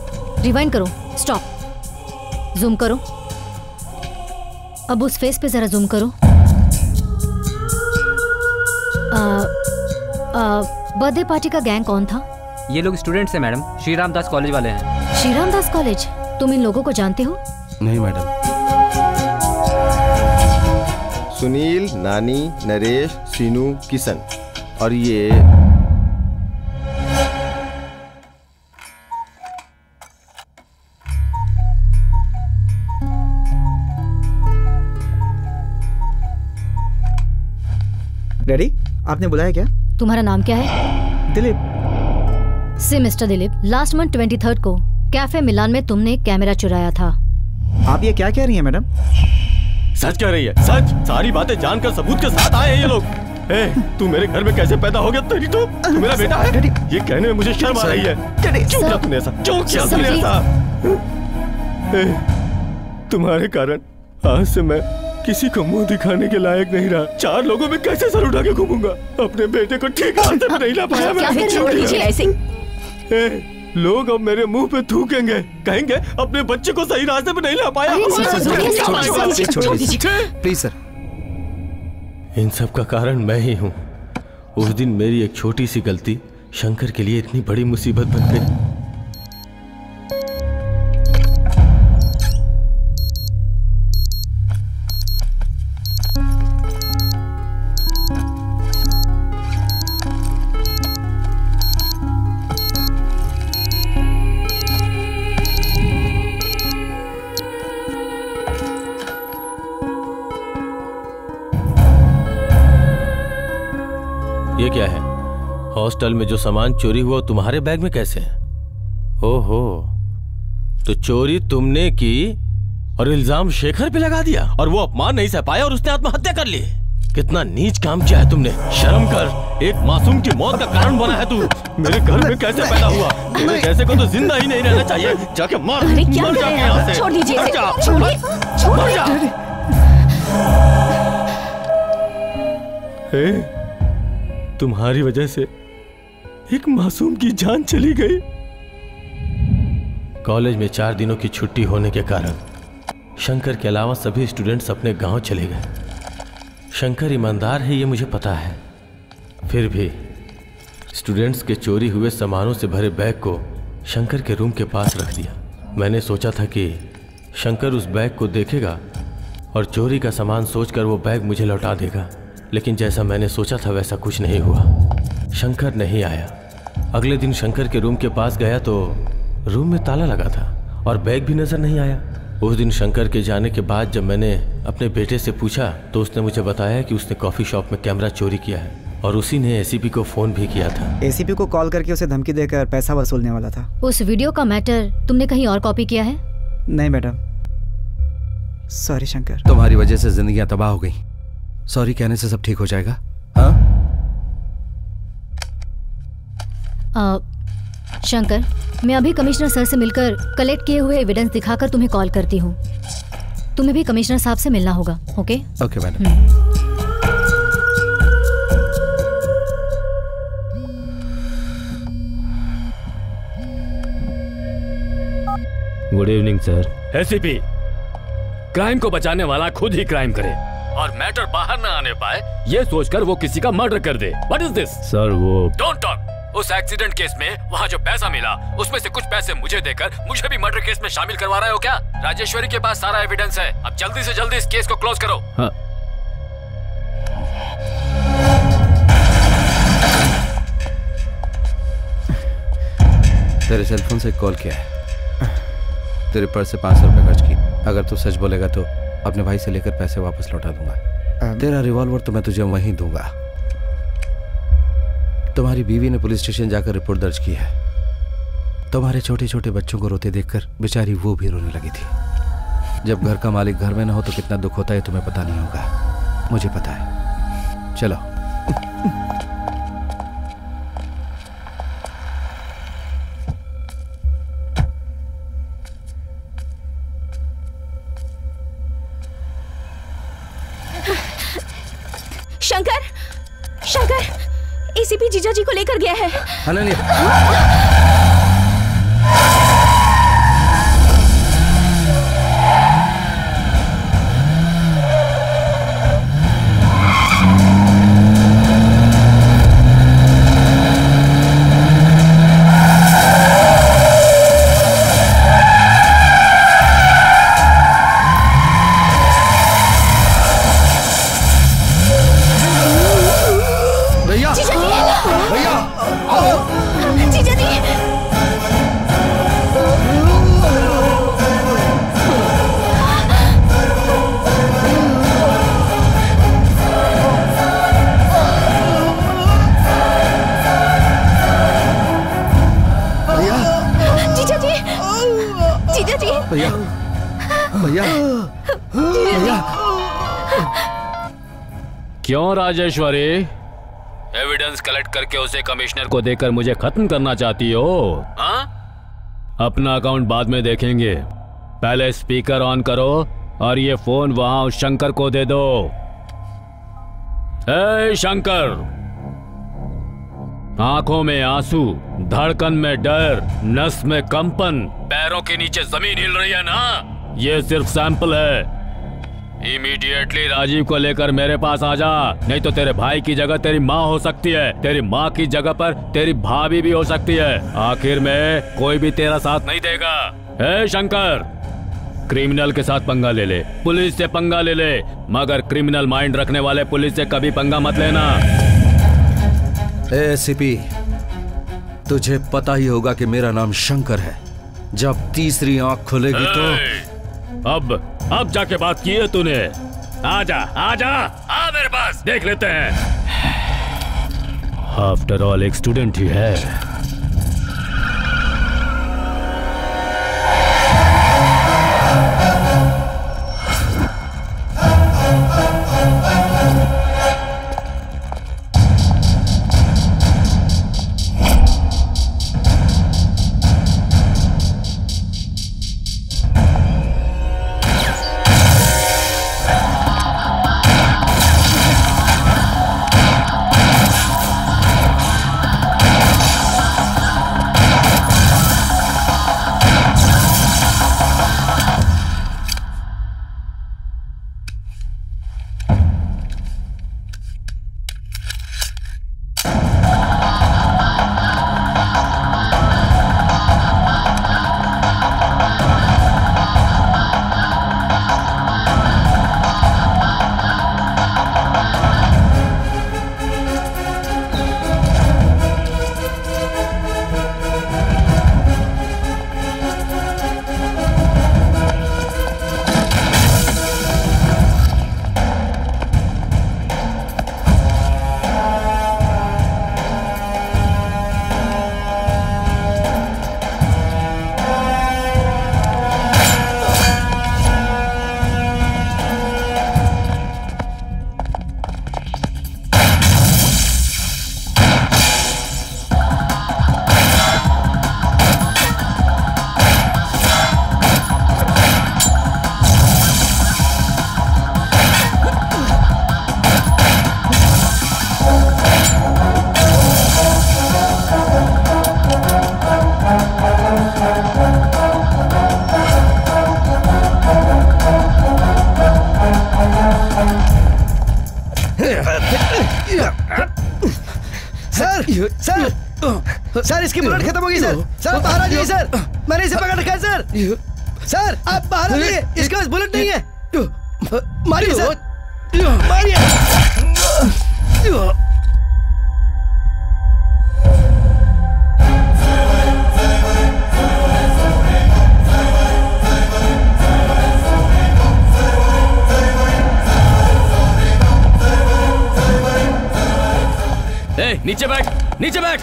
rewind करो। स्टॉप, जूम करो। अब उस फेस पे जरा जूम करो। बर्थडे पार्टी का गैंग कौन था? ये लोग स्टूडेंट्स हैं मैडम, श्री राम दास कॉलेज वाले हैं। श्री राम दास कॉलेज? तुम इन लोगों को जानते हो? नहीं मैडम। सुनील, नानी, नरेश, सीनू, किशन, और ये डैडी, आपने बुलाया क्या? तुम्हारा नाम क्या है? दिलीप। से मिस्टर दिलीप, लास्ट मंथ 23 को कैफे मिलान में तुमने कैमरा चुराया था। आप ये क्या कह रही हैं मैडम? सच कह रही है, सच। सारी बातें जानकर सबूत के साथ आए हैं ये लोग। तू मेरे घर में कैसे पैदा हो गया? तू मेरा बेटा है? ये कहने में मुझे शर्म आ रही है। क्यों किया तूने ऐसा? क्यों किया तूने ऐसा? तुम्हारे कारण आज से मैं किसी को मुंह दिखाने के लायक नहीं रहा। 4 लोगों में कैसे सर उठा के घूमूंगा? अपने बेटे को ठीक रास्ते पे नहीं ला पाया मैं। छोड़ दीजिए ऐसे। लोग अब मेरे मुंह पे थूकेंगे, कहेंगे अपने बच्चे को सही रास्ते पे नहीं ला पाया। Please sir. इन सब का कारण मैं ही हूँ। उस दिन मेरी एक छोटी सी गलती शंकर के लिए इतनी बड़ी मुसीबत बन गई। ये क्या है? हॉस्टल में जो सामान चोरी हुआ तुम्हारे बैग में कैसे है? ओहो, तो चोरी तुमने की और इल्जाम शेखर पे लगा दिया और वो अपमान नहीं सह पाया और उसने आत्महत्या कर ली। कितना नीच काम किया है तुमने। शर्म कर। एक मासूम की मौत का कारण बना है तू। मेरे घर में कैसे पैदा हुआ? मेरे जैसे को तो जिंदा ही नहीं रहना चाहिए। जाके मर। अरे क्या मर कर जाके रहे हैं यहाँ आप? से। छोड़ दीजिए मर इसे। जा। छोड़िए, मर जा। तुम्हारी वजह से एक मासूम की जान चली गई। कॉलेज में 4 दिनों की छुट्टी होने के कारण शंकर के अलावा सभी स्टूडेंट्स अपने गांव चले गए। शंकर ईमानदार है ये मुझे पता है, फिर भी स्टूडेंट्स के चोरी हुए सामानों से भरे बैग को शंकर के रूम के पास रख दिया। मैंने सोचा था कि शंकर उस बैग को देखेगा और चोरी का सामान सोचकर वो बैग मुझे लौटा देगा, लेकिन जैसा मैंने सोचा था वैसा कुछ नहीं हुआ। शंकर नहीं आया। अगले दिन शंकर के रूम के पास गया तो रूम में ताला लगा था और बैग भी नजर नहीं आया। उस दिन शंकर के जाने के बाद जब मैंने अपने बेटे से पूछा तो उसने मुझे बताया कि उसने कॉफी शॉप में कैमरा चोरी किया है और उसी ने एसीपी को फोन भी किया था। एसीपी को कॉल करके उसे धमकी देकर पैसा वसूलने वाला था। उस वीडियो का मैटर तुमने कहीं और कॉपी किया है? नहीं मैडम, सॉरी शंकर। तुम्हारी वजह से जिंदगियां तबाह हो गई। सॉरी कहने से सब ठीक हो जाएगा? हाँ? शंकर, मैं अभी कमिश्नर सर से मिलकर कलेक्ट किए हुए एविडेंस दिखाकर तुम्हें कॉल करती हूँ। तुम्हें भी कमिश्नर साहब से मिलना होगा। Okay? Okay madam. Good evening sir. ACP, crime को बचाने वाला खुद ही क्राइम करे और मैटर बाहर ना आने पाए ये सोचकर वो किसी का मर्डर कर दे। What is this? सर वो डोंट टॉक। उस एक्सीडेंट केस में वहाँ जो पैसा मिला उसमें से कुछ पैसे मुझे देकर मुझे भी मर्डर केस में शामिल करवा रहे हो क्या? राजेश्वरी के पास सारा एविडेंस है। अब जल्दी से जल्दी इस केस को क्लोज करो। हाँ। तेरे सेलफोन से कॉल किया है। तेरे पर्स से 500 रुपए खर्च की। अगर तू सच बोलेगा तो अपने भाई से लेकर पैसे वापस लौटा दूंगा। तेरा रिवॉल्वर तो मैं तुझे वहीं दूंगा। तुम्हारी बीवी ने पुलिस स्टेशन जाकर रिपोर्ट दर्ज की है। तुम्हारे छोटे छोटे बच्चों को रोते देखकर बेचारी वो भी रोने लगी थी। जब घर का मालिक घर में ना हो तो कितना दुख होता है तुम्हें पता नहीं होगा। मुझे पता है। चलो। शंकर, शंकर, एसीपी जीजा जी को लेकर गया है। अनन्या। जीजा जी, जीजा जी। भैया भैया भैया। क्यों राजेश्वरी, एविडेंस कलेक्ट करके उसे कमिश्नर को देकर मुझे खत्म करना चाहती हो? हाँ? अपना अकाउंट बाद में देखेंगे, पहले स्पीकर ऑन करो और ये फोन वहां उस शंकर को दे दो। ए शंकर, आंखों में आंसू, धड़कन में डर, नस में कंपन, पैरों के नीचे जमीन हिल रही है ना? ये सिर्फ सैंपल है। इमीडिएटली राजीव को लेकर मेरे पास आ जा, नहीं तो तेरे भाई की जगह तेरी माँ हो सकती है, तेरी माँ की जगह पर तेरी भाभी भी हो सकती है। आखिर में कोई भी तेरा साथ नहीं देगा। हे शंकर, क्रिमिनल के साथ पंगा ले ले, पुलिस से पंगा ले ले, मगर क्रिमिनल माइंड रखने वाले पुलिस से कभी पंगा मत लेना। एसीपी, तुझे पता ही होगा कि मेरा नाम शंकर है। जब तीसरी आंख खुलेगी तो अब जाके बात की है तूने। आजा आजा, आ मेरे पास, देख लेते हैं। आफ्टर ऑल एक स्टूडेंट ही है। सर इसकी बुलेट खत्म हो गई सर। सर आप बाहर आ जाइए सर, मैंने इसे पकड़ रखा है सर। सर आप बाहर आ जाइए, इसके पास बुलेट नहीं है। मारिए सर, मारिए। नीचे बैठ, नीचे बैठ,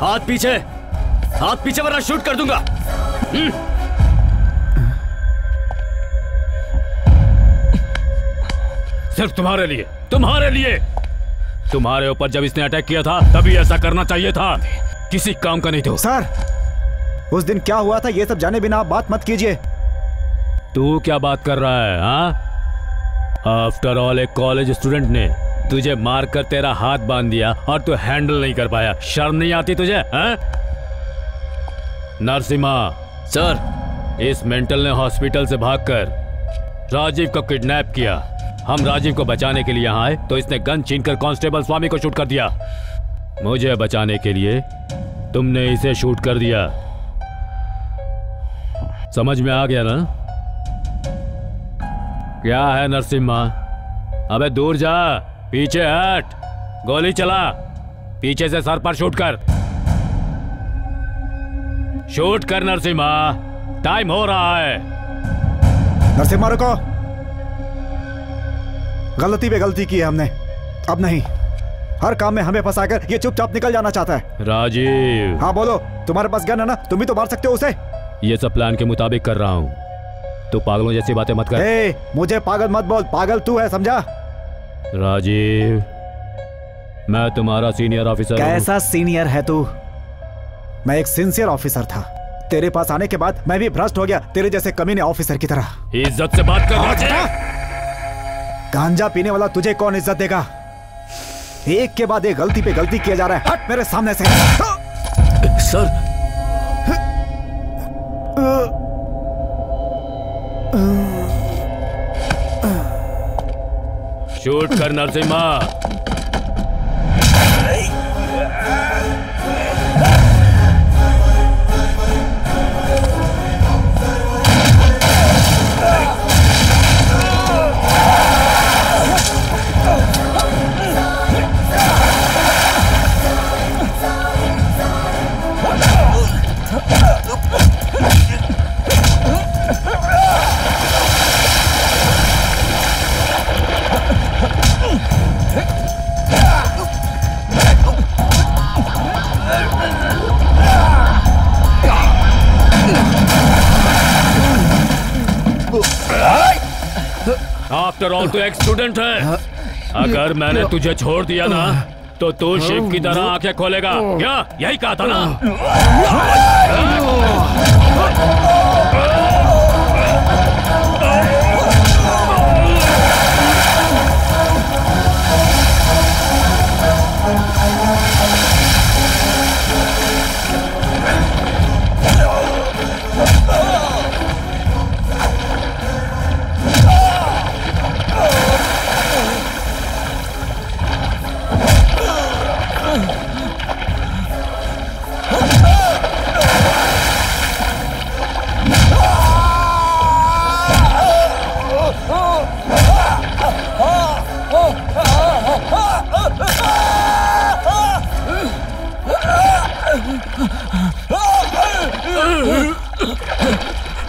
हाथ पीछे वरना शूट कर दूंगा। सिर्फ तुम्हारे लिए। तुम्हारे ऊपर जब इसने अटैक किया था तभी ऐसा करना चाहिए था, किसी काम का नहीं थे। सर उस दिन क्या हुआ था ये सब जाने बिना आप बात मत कीजिए। तू क्या बात कर रहा है? हाँ, आफ्टर ऑल एक कॉलेज स्टूडेंट ने तुझे मारकर तेरा हाथ बांध दिया और तू हैंडल नहीं कर पाया। शर्म नहीं आती तुझे? हाँ? नरसिम्हा सर, इस मेंटल ने हॉस्पिटल से भागकर राजीव को किडनैप किया। हम राजीव को बचाने के लिए यहाँ आए तो इसने गन छीनकर कांस्टेबल स्वामी को शूट कर दिया। मुझे बचाने के लिए तुमने इसे शूट कर दिया। समझ में आ गया ना? क्या है नरसिम्हा? अबे दूर जा, पीछे हट, गोली चला, पीछे से सर पर शूट कर। शूट कर नरसिम्हा, टाइम हो रहा है। नरसिम्हा रुको, गलती पे गलती की है हमने, अब नहीं। हर काम में हमें फंसाकर ये चुपचाप निकल जाना चाहता है। राजीव। हाँ बोलो, तुम्हारे पास गन है ना, तुम भी तो मार सकते हो उसे। ये सब प्लान के मुताबिक कर रहा हूँ। तू पागलों जैसी बातें मत कर। मुझे पागल मत बोल, पागल तू है, समझा? राजीव, मैं तुम्हारा सीनियर ऑफिसर हूँ। कैसा सीनियर है तू? मैं एक सिंसियर ऑफिसर था। तेरे पास आने के बाद मैं भी भ्रष्ट हो गया, तेरे जैसे कमीने ऑफिसर की तरह। इज्जत से बात कर राजीव। गांजा पीने वाला तुझे कौन इज्जत देगा? एक के बाद एक गलती पे गलती किया जा रहा है। हट मेरे सामने से। सर, शूट कर नरसिम्हा। आफ्टर ऑल तू एक स्टूडेंट है। अगर मैंने तुझे छोड़ दिया ना तो तू शिव की तरह आंखें खोलेगा। क्या यही कहा था ना?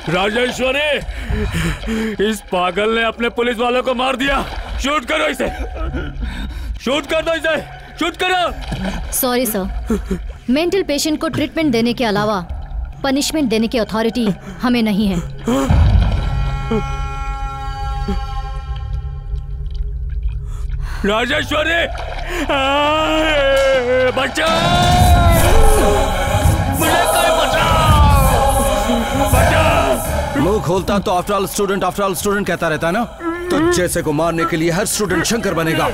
राजेश्वरी, इस पागल ने अपने पुलिस वालों को मार दिया। शूट करो इसे, शूट कर दो इसे, शूट करो। सॉरी सर, मेंटल पेशेंट को ट्रीटमेंट देने के अलावा पनिशमेंट देने की अथॉरिटी हमें नहीं है। राजेश्वरी, बच्चा, मुझे कोई मुंह खोलता तो आफ्टर ऑल स्टूडेंट कहता रहता ना। तो जैसे को मारने के लिए हर स्टूडेंट शंकर बनेगा।